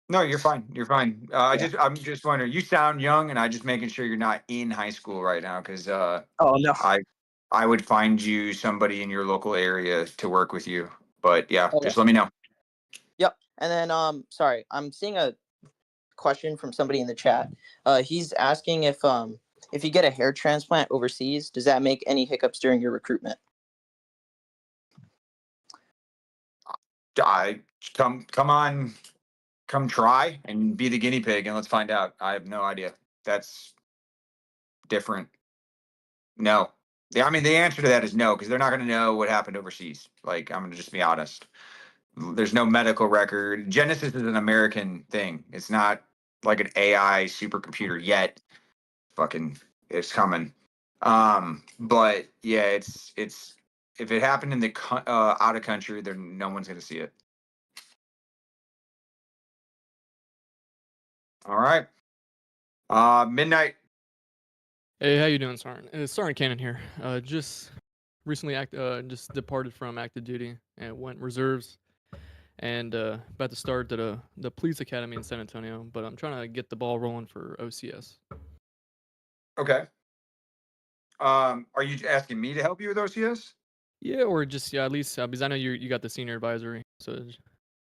No, you're fine. You're fine. Yeah. I'm just wondering. You sound young, and I just making sure you're not in high school right now, because Oh no. I would find you somebody in your local area to work with you. But yeah, Okay. just let me know. Yep. And then sorry, I'm seeing a question from somebody in the chat. He's asking if you get a hair transplant overseas, does that make any hiccups during your recruitment? Come on, come try and be the guinea pig, and let's find out. I have no idea. That's different. No. I mean, the answer to that is no, because they're not going to know what happened overseas. Like, I'm going to just be honest. There's no medical record. Genesis is an American thing. It's not like an AI supercomputer yet. Fucking, it's coming. But yeah, it's if it happened in the out of country, then no one's going to see it. All right. Midnight. Hey, how you doing, Sergeant? It's Sergeant Cannon here. Just recently just departed from active duty and went reserves, and about to start at the police academy in San Antonio. But I'm trying to get the ball rolling for OCS. Okay. Are you asking me to help you with OCS? Yeah, or just at least because I know you got the senior advisory, so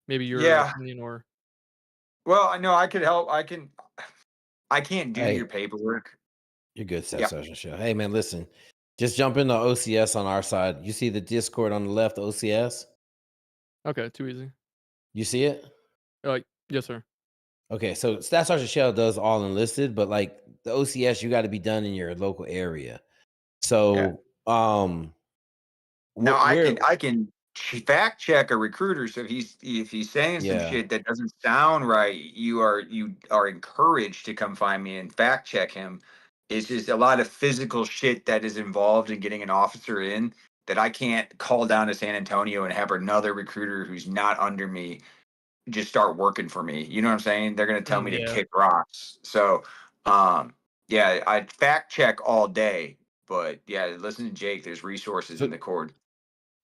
maybe your Yeah. opinion or. Well, I know I could help. I can't do Hey. your paperwork. You're good, Staff Yeah. Sergeant Shell. Hey, man, listen. Just jump into OCS on our side. You see the Discord on the left, OCS? Okay, too easy. You see it? Yes, sir. Okay, so Staff Sergeant Shell does all enlisted, but like the OCS, you got to be done in your local area. So, Now I can fact check a recruiter. So if he's saying some Yeah. shit that doesn't sound right, you are encouraged to come find me and fact check him. It's just a lot of physical shit that is involved in getting an officer in that I can't call down to San Antonio and have another recruiter who's not under me just start working for me. You know what I'm saying? They're gonna tell me to Yeah. kick rocks. So yeah, I'd fact check all day, but yeah, listen to Jake. There's resources in the cord.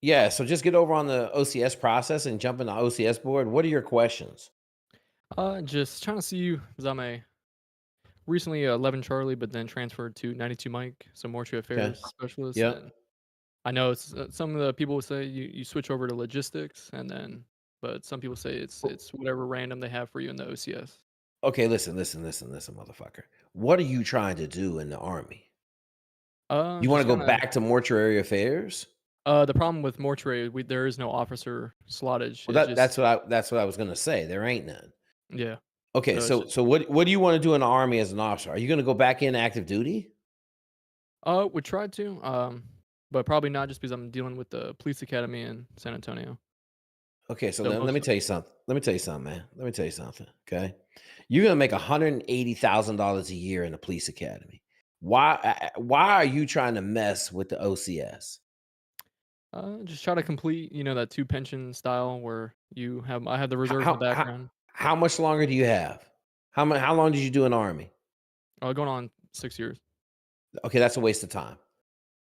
Yeah, so just get over on the OCS process and jump in the OCS board. What are your questions? Just trying to see you because I'm recently 11 Charlie, but then transferred to 92 Mike, so mortuary affairs specialist. Yep. And I know it's some of the people would say you switch over to logistics, but some people say it's whatever random they have for you in the OCS. Okay, listen, motherfucker. What are you trying to do in the Army? You want to go back to mortuary affairs? The problem with mortuary, there is no officer slottage. Well, that's what I was gonna say. There ain't none. Yeah. Okay, so what do you want to do in the Army as an officer? Are you gonna go back in active duty? We tried to, but probably not just because I'm dealing with the police academy in San Antonio. Okay, so let me tell you something. Let me tell you something, man. Let me tell you something. Okay, you're gonna make $180,000 a year in the police academy. Why are you trying to mess with the OCS? Just try to complete, that 2 pension style where I have the reserves in the background. How much longer do you have? How long did you do in the Army? Going on 6 years. Okay, that's a waste of time.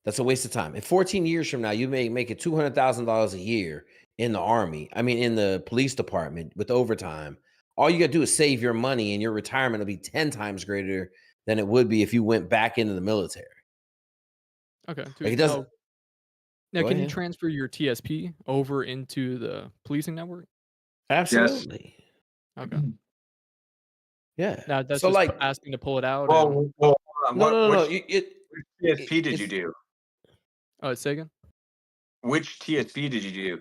That's a waste of time. In 14 years from now, you may make it $200,000 a year. in the Army. I mean, in the police department with overtime. All you got to do is save your money, and your retirement will be 10 times greater than it would be if you went back into the military. Okay. Like, it doesn't. Now, Go can you ahead. transfer your TSP over into the policing network? Absolutely. Okay. Yeah. Now that's So, just like, asking to pull it out. And, Well, no. which TSP did you do? say again. Which TSP did you do?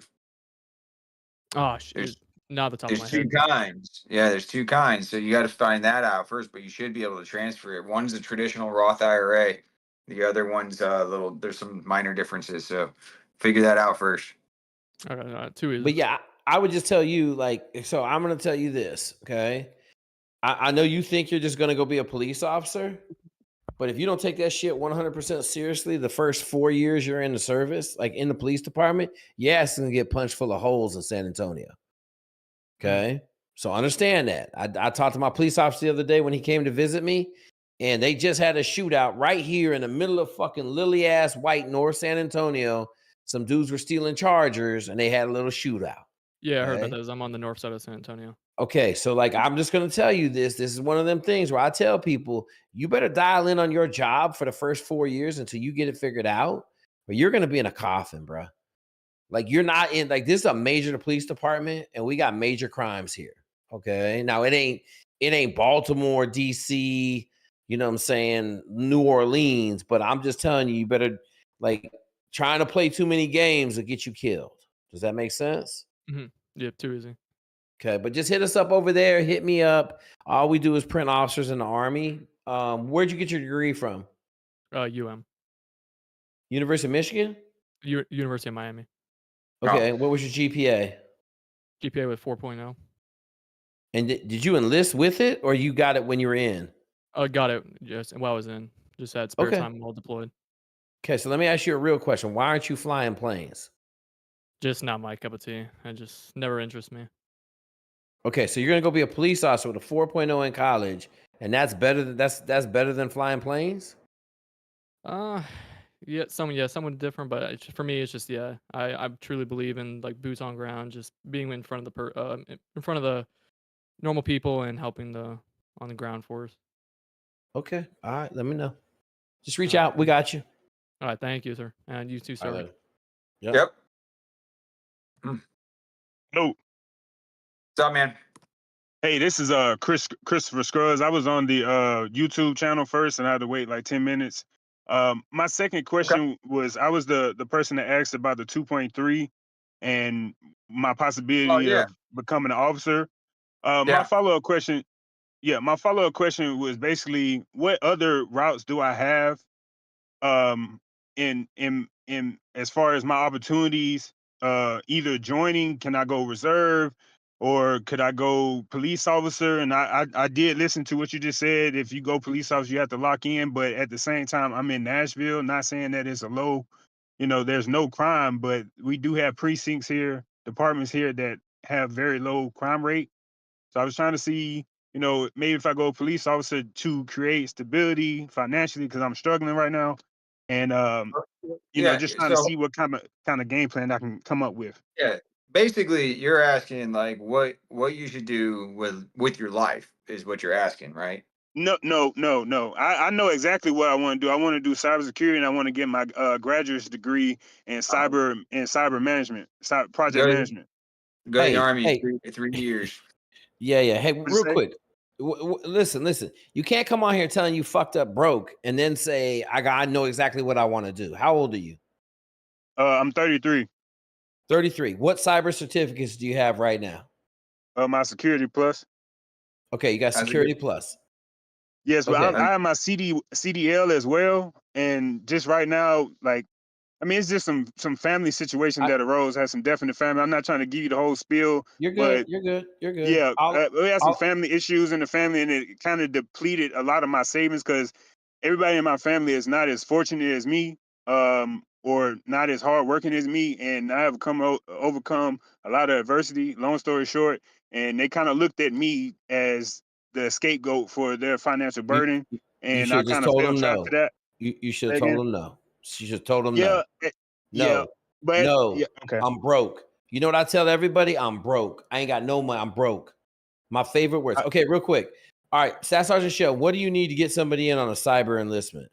Oh, There's not the top of my There's two head. kinds. Yeah, there's two kinds. So you got to find that out first, but you should be able to transfer it. One's a traditional Roth IRA. The other one's there's some minor differences. So figure that out first. Okay, too easy. but yeah, I would just tell you, like, so I'm going to tell you this, okay? I know you think you're just going to go be a police officer, but if you don't take that shit 100% seriously, the first 4 years you're in the service, like in the police department, yeah, it's going to get punched full of holes in San Antonio. Okay. So understand that. I talked to my police officer the other day when he came to visit me, and they just had a shootout right here in the middle of fucking lily ass white North San Antonio. Some dudes were stealing Chargers, and they had a little shootout. Yeah, I heard about Okay. those. I'm on the north side of San Antonio. Okay, so like I'm just gonna tell you this. This is one of them things where I tell people you better dial in on your job for the first 4 years until you get it figured out, or you're gonna be in a coffin, bro. Like you're not in, like, this is a major police department, and we got major crimes here. Okay. Now it ain't Baltimore, DC, you know what I'm saying, New Orleans, but I'm just telling you, you better, like, trying to play too many games will get you killed. Does that make sense? Yep, too easy. Okay, but just hit us up over there. Hit me up. All we do is print officers in the Army. Where'd you get your degree from? UM. University of Michigan? University of Miami. Okay, what was your GPA? GPA with 4.0. And did you enlist with it, or you got it when you were in? Got it. Yes, while I was in. Just had spare time while deployed. Okay, so let me ask you a real question. Why aren't you flying planes? Just not my cup of tea. It just never interests me. Okay, so you're gonna go be a police officer with a 4.0 in college, and that's better than that's better than flying planes? Yeah, someone different, but for me, it's just I truly believe in like boots on ground, just being in front of in front of the normal people and helping on the ground force. Okay, all right, let me know. Just reach out. We got you. All right, thank you, sir, and you too, sir. Yep. No. What's up, man? Hey, this is Christopher Scruggs. I was on the YouTube channel first, and I had to wait like 10 minutes. My second question was, I was the person that asked about the 2.3 and my possibility of becoming an officer. My follow-up question, was basically, what other routes do I have in as far as my opportunities? Either joining, can I go reserve, or could I go police officer? And I did listen to what you just said. If you go police officer, you have to lock in. But at the same time, I'm in Nashville, not saying that it's a low, there's no crime, but we do have precincts here, departments here that have very low crime rate. So I was trying to see, maybe if I go police officer to create stability financially, because I'm struggling right now. And just trying to see what kind of game plan I can come up with. Yeah, basically, you're asking like what you should do with your life is what you're asking, right? No. I know exactly what I want to do. I want to do cybersecurity, and I want to get my graduate's degree in cyber management, project management. Go to the Army 3 years. Yeah. Hey, real quick. Listen. You can't come on here telling you fucked up broke and then say I know exactly what I want to do. How old are you? I'm 33. 33. What cyber certificates do you have right now? My Security Plus. Okay, you got Security Plus. Yes, but I have my CDL as well. And just right now, like, I mean, it's just some family situations that arose. Had some definite family. I'm not trying to give you the whole spiel. You're good. You're good. Yeah, we had some family issues in the family, and it kind of depleted a lot of my savings because everybody in my family is not as fortunate as me, or not as hardworking as me, and I have overcome a lot of adversity. Long story short, and they kind of looked at me as the scapegoat for their financial burden, and I kind of fell trap for that. You should have told them no. You should have told them no. Okay. Okay. I'm broke. You know what I tell everybody? I'm broke. I ain't got no money. I'm broke. My favorite words. Okay, real quick. All right, Staff Sergeant Shell, what do you need to get somebody in on a cyber enlistment?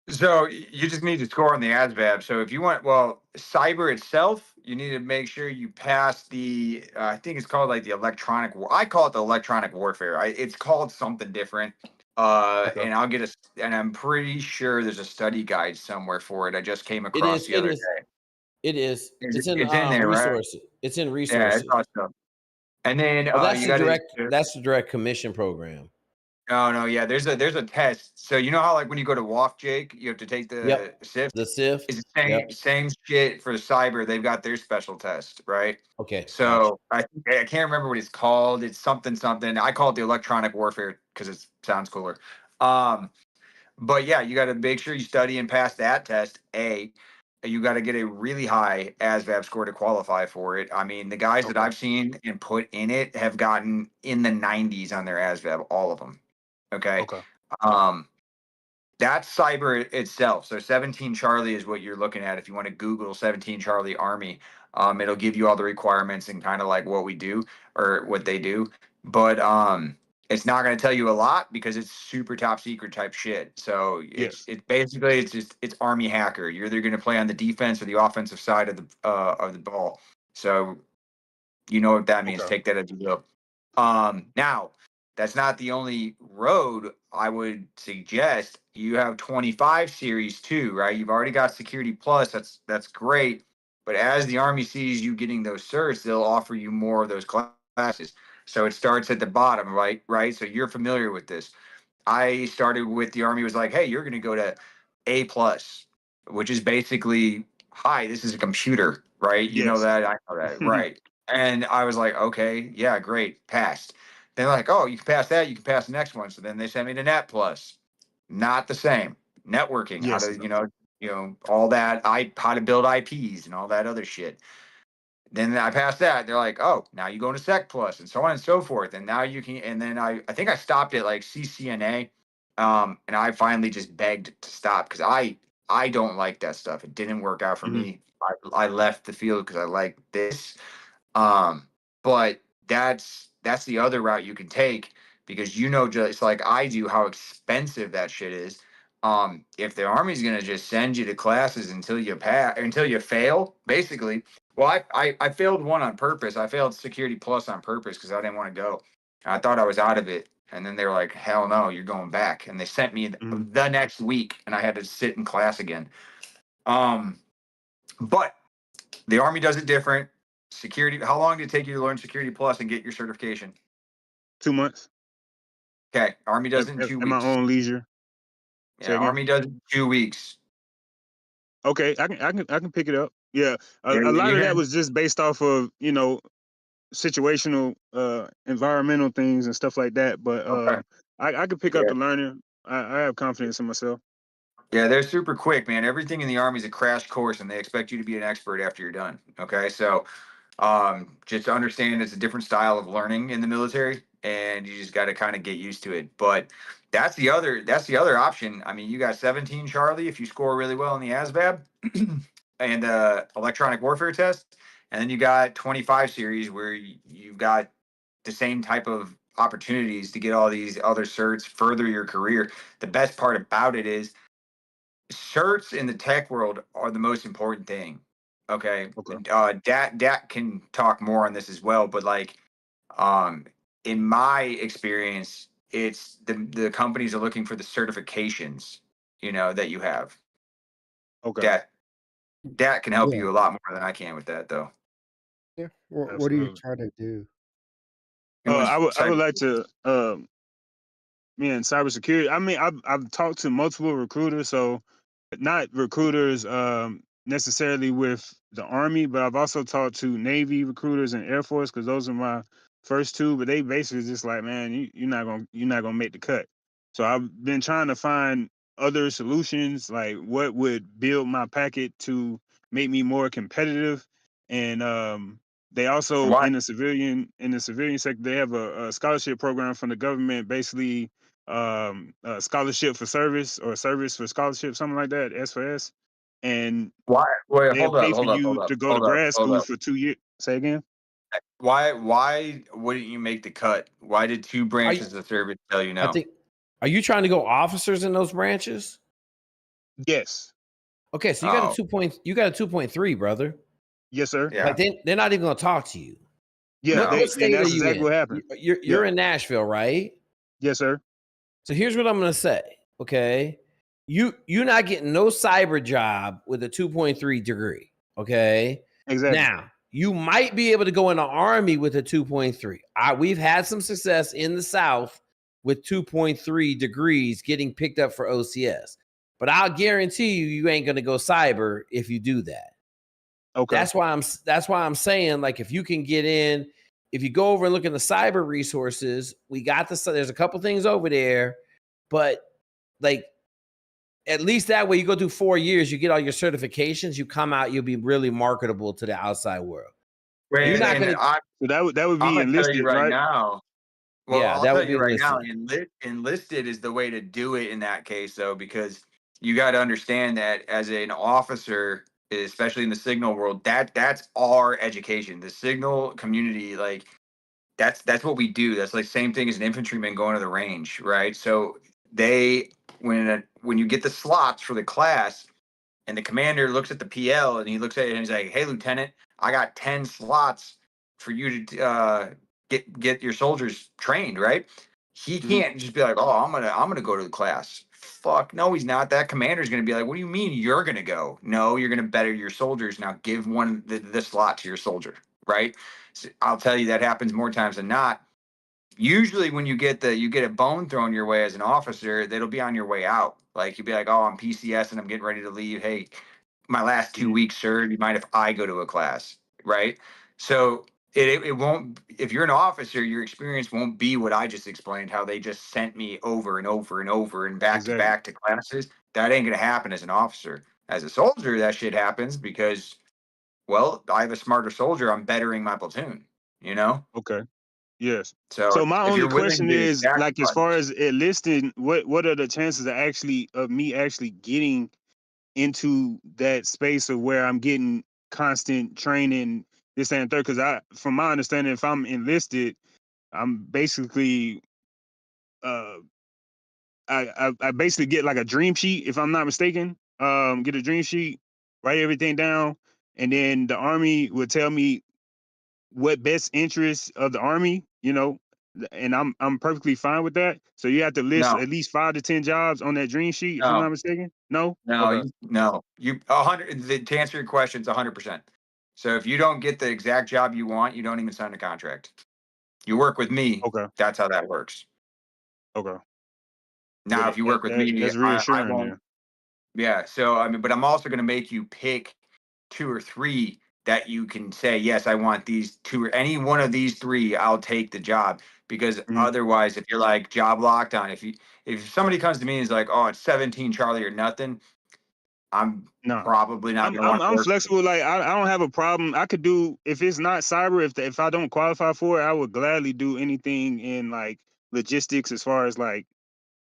So you just need to score on the ASVAB. So if you want, well, cyber itself, you need to make sure you pass the, I think it's called like the electronic war. I call it the electronic warfare. It's called something different. Okay. And I'll get and I'm pretty sure there's a study guide somewhere for it. I just came It across is. the It other is. day. It is. It's in It's in there, right? resources. It's in Yeah, resources. it's awesome. And then Oh, that's you the got direct. to. That's the direct commission program. No, yeah. There's a test. So you know how like when you go to WAF, Jake, you have to take the Yep. SIF. The SIF. It's the same shit for cyber. They've got their special test, right? Okay. So I can't remember what it's called. It's something. I call it the electronic warfare because it sounds cooler. But yeah, you got to make sure you study and pass that test. You got to get a really high ASVAB score to qualify for it. I mean, the guys that I've seen and put in it have gotten in the 90s on their ASVAB, all of them. Okay. That's cyber itself. So 17 Charlie is what you're looking at. If you want to Google 17 Charlie Army, it'll give you all the requirements and kind of like what we do or what they do. But it's not going to tell you a lot because it's super top secret type shit. So it's basically it's Army hacker. You're either going to play on the defense or the offensive side of the ball. So you know what that means. Take that as you will. Now that's not the only road I would suggest. You have 25 series too, right? You've already got Security Plus. That's great. But as the Army sees you getting those certs, they'll offer you more of those classes. So it starts at the bottom, right? Right. So you're familiar with this. I started with the Army was like, hey, you're going to go to A plus, which is basically, hi, this is a computer, right? You know Yes. that, I know that, right? And I was like, okay, yeah, great, passed. They're like, oh, you can pass that, you can pass the next one. So then they sent me to Net Plus, not the same. Networking, how Yes. to, all that, how to build IPs and all that other shit. Then I passed that. They're like, oh, now you go to Sec Plus and so on and so forth. And now you can, and then I think I stopped at like CCNA. And I finally just begged to stop because I don't like that stuff. It didn't work out for me. I left the field because I like this. But that's the other route you can take because just like I do how expensive that shit is. If the Army's gonna just send you to classes until you fail, basically. Well, I failed one on purpose. I failed Security Plus on purpose because I didn't want to go. I thought I was out of it. And then they were like, hell no, you're going back. And they sent me the next week and I had to sit in class again. But the Army does it different. Security, how long did it take you to learn Security Plus and get your certification? 2 months. Okay. Army does it in 2 At my weeks. own leisure. Yeah, Army does it in 2 weeks. Okay, I can pick it up. Yeah, a Yeah, lot you're of that gonna- was just based off of situational, environmental things and stuff like that. But Okay. I could pick up the learning. I have confidence in myself. Yeah, they're super quick, man. Everything in the Army is a crash course, and they expect you to be an expert after you're done. Okay, so just to understand it's a different style of learning in the military, and you just got to kind of get used to it. But that's the other option. I mean, you got 17 Charlie if you score really well in the ASVAB and electronic warfare test, and then you got 25 series where you've got the same type of opportunities to get all these other certs, further your career. The best part about it is certs in the tech world are the most important thing. Okay. Dat can talk more on this as well, but like in my experience, it's the companies are looking for the certifications, that you have. Okay. That can help Yeah. you a lot more than I can with that though. Yeah. What are you trying to do? I would like to in cybersecurity. I mean, I've talked to multiple recruiters, so not recruiters necessarily with the Army, but I've also talked to Navy recruiters and Air Force because those are my first two. But they basically just like, man, you're not gonna make the cut. So I've been trying to find other solutions, like what would build my packet to make me more competitive. And they also in the civilian sector, they have a scholarship program from the government, basically scholarship for service or service for scholarship, something like that, S for S. And Why? Wait, they'll hold up, pay for hold up, you hold up, to go to hold up, grad hold school up. for 2 years. Say again. Why wouldn't you make the cut? Why did two branches of service tell you no? Are you trying to go officers in those branches? Yes. Okay, so you got a 2.3, brother. Yes, sir. Yeah. Like they're not even gonna talk to you. Yeah, What state that's are you exactly in? what happened. You're in Nashville, right? Yes, sir. So here's what I'm gonna say. Okay. You're not getting no cyber job with a 2.3 degree. Okay. Exactly. Now you might be able to go in the Army with a 2.3. We've had some success in the South with 2.3 degrees getting picked up for OCS. But I'll guarantee you ain't gonna go cyber if you do that. Okay. That's why I'm saying, like, if you can get in, if you go over and look at the cyber resources, there's a couple things over there, but like at least that way you go through 4 years, you get all your certifications, you come out, you'll be really marketable to the outside world. You're not gonna. So that would be I'm gonna tell enlisted, you right right? now. Well, Yeah, I'll that tell would be you right now, enlisted. enlisted is the way to do it in that case, though, because you got to understand that as an officer, especially in the signal world, that's our education. The signal community, like that's what we do. That's like same thing as an infantryman going to the range, right? So when you get the slots for the class, and the commander looks at the PL and he looks at it and he's like, "Hey, Lieutenant, I got 10 slots for you to get your soldiers trained, right?" He can't just be like, "Oh, I'm gonna go to the class." Fuck no, he's not. That commander's gonna be like, "What do you mean you're gonna go? No, you're gonna better your soldiers. Now give one the slot to your soldier, right?" So I'll tell you that happens more times than not. Usually when you get a bone thrown your way as an officer, that'll be on your way out. Like you'll be like, "Oh, I'm PCS and I'm getting ready to leave. Hey, my last 2 weeks, sir. Do you mind if I go to a class?" Right? So it won't. If you're an officer, your experience won't be what I just explained. How they just sent me over and over and over and back to Exactly. back to classes. That ain't gonna happen as an officer. As a soldier, that shit happens because, well, I have a smarter soldier. I'm bettering my platoon. You know. Okay. Yes. So So my if only you're willing question to is, like, as far sacrifice, as enlisting, what are the chances of me actually getting into that space of where I'm getting constant training, this and third? Because from my understanding, if I'm enlisted, I'm basically uh I basically get like a dream sheet, if I'm not mistaken. Get a dream sheet, write everything down, and then the Army would tell me what best interests of the Army, and I'm perfectly fine with that. So you have to list no, at least 5 to 10 jobs on that dream sheet, if I'm no, not mistaken. No? no, Okay. you 100. To answer your question, it's 100%. So if you don't get the exact job you want, you don't even sign a contract. You work with me. Okay. That's how that works. Okay. Now, Yeah, if you work with me, that's I reassuring won't. then. Yeah. So I mean, but I'm also going to make you pick 2 or 3 that you can say, yes, I want these 2 or any one of these 3. I'll take the job because Mhm. otherwise, if you're like job lockdown, if somebody comes to me and is like, "Oh, it's 17 Charlie or nothing," I'm No. probably not I'm going to I'm want to I'm work. flexible. Like I don't have a problem. I could do if it's not cyber. If I don't qualify for it, I would gladly do anything in like logistics. As far as like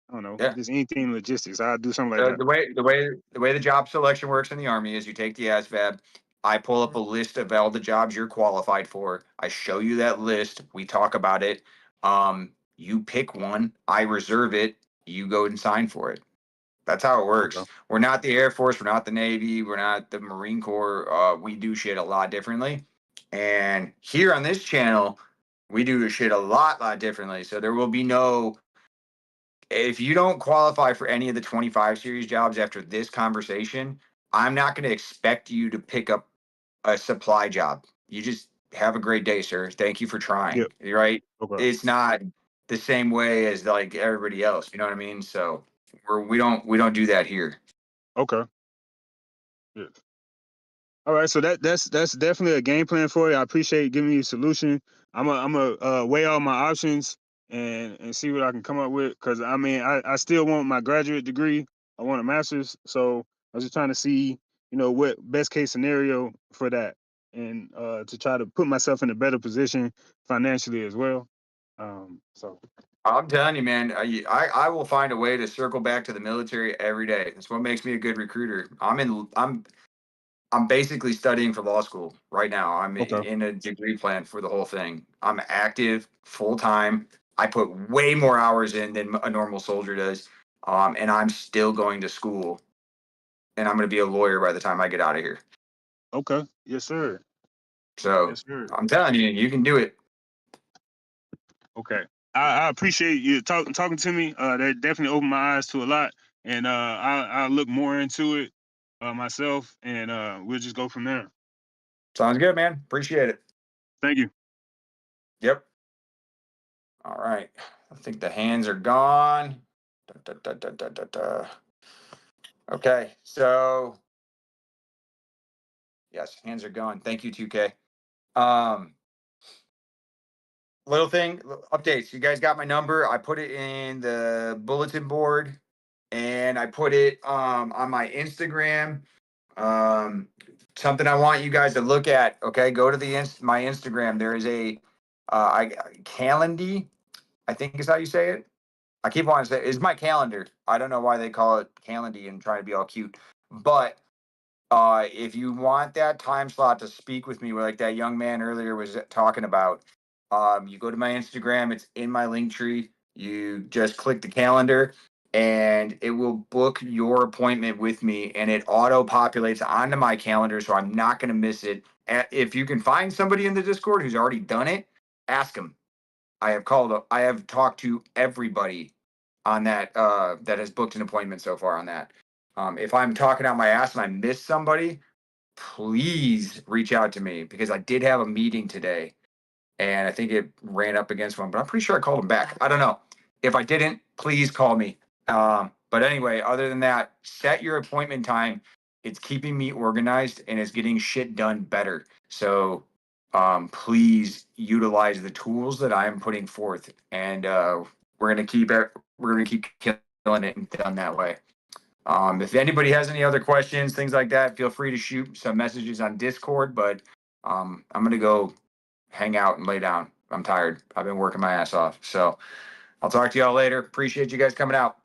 I don't know, Yeah. just anything in logistics. I'll do something like The, that. the way the way the way the job selection works in the Army is you take the ASVAB. I pull up a list of all the jobs you're qualified for. I show you that list. We talk about it. You pick one. I reserve it. You go and sign for it. That's how it Okay. works. We're not the Air Force. We're not the Navy. We're not the Marine Corps. We do shit a lot differently. And here on this channel, we do shit a lot differently. So there will be no, if you don't qualify for any of the 25 series jobs after this conversation, I'm not going to expect you to pick up a supply job. You just have a great day, sir. Thank you for trying. Yep. Right? Okay. It's not the same way as like everybody else. You know what I mean? So we don't do that here. Okay. Yeah. All right, so that's definitely a game plan for you. I appreciate you giving me a solution. I'm a weigh all my options and see what I can come up with. Because I mean, I still want my graduate degree. I want a master's. So I was just trying to see, what best case scenario for that, and to try to put myself in a better position financially as well. So I'm telling you, man, I will find a way to circle back to the military every day. That's what makes me a good recruiter. I'm basically studying for law school right now. I'm Okay. in a degree plan for the whole thing. I'm active full time. I put way more hours in than a normal soldier does. And I'm still going to school, and I'm going to be a lawyer by the time I get out of here. Okay. Yes, sir. So Yes, sir. I'm telling you, you can do it. Okay. I appreciate you talking to me. That definitely opened my eyes to a lot, and I'll look more into it myself, and we'll just go from there. Sounds good, man. Appreciate it. Thank you. Yep. All right. I think the hands are gone. Okay. So yes, hands are gone. Thank you, 2K. Little thing, updates. You guys got my number. I put it in the bulletin board, and I put it on my Instagram. Something I want you guys to look at. Okay, go to my Instagram. There is a calendar, I think is how you say it. I keep wanting to say it's my calendar. I don't know why they call it calendar and trying to be all cute, but if you want that time slot to speak with me, like that young man earlier was talking about, you go to my Instagram. It's in my link tree. You just click the calendar, and it will book your appointment with me, and it auto populates onto my calendar, so I'm not going to miss it. If you can find somebody in the Discord who's already done it, ask them. I have talked to everybody on that that has booked an appointment so far on that. If I'm talking out my ass and I miss somebody, please reach out to me, because I did have a meeting today and I think it ran up against one, but I'm pretty sure I called him back. I don't know. If I didn't, please call me. But anyway, other than that, set your appointment time. It's keeping me organized and it's getting shit done better. So please utilize the tools that I am putting forth, and we're gonna keep killing it and done that way. If anybody has any other questions, things like that, feel free to shoot some messages on Discord. But I'm gonna go hang out and lay down. I'm tired. I've been working my ass off. So I'll talk to y'all later. Appreciate you guys coming out.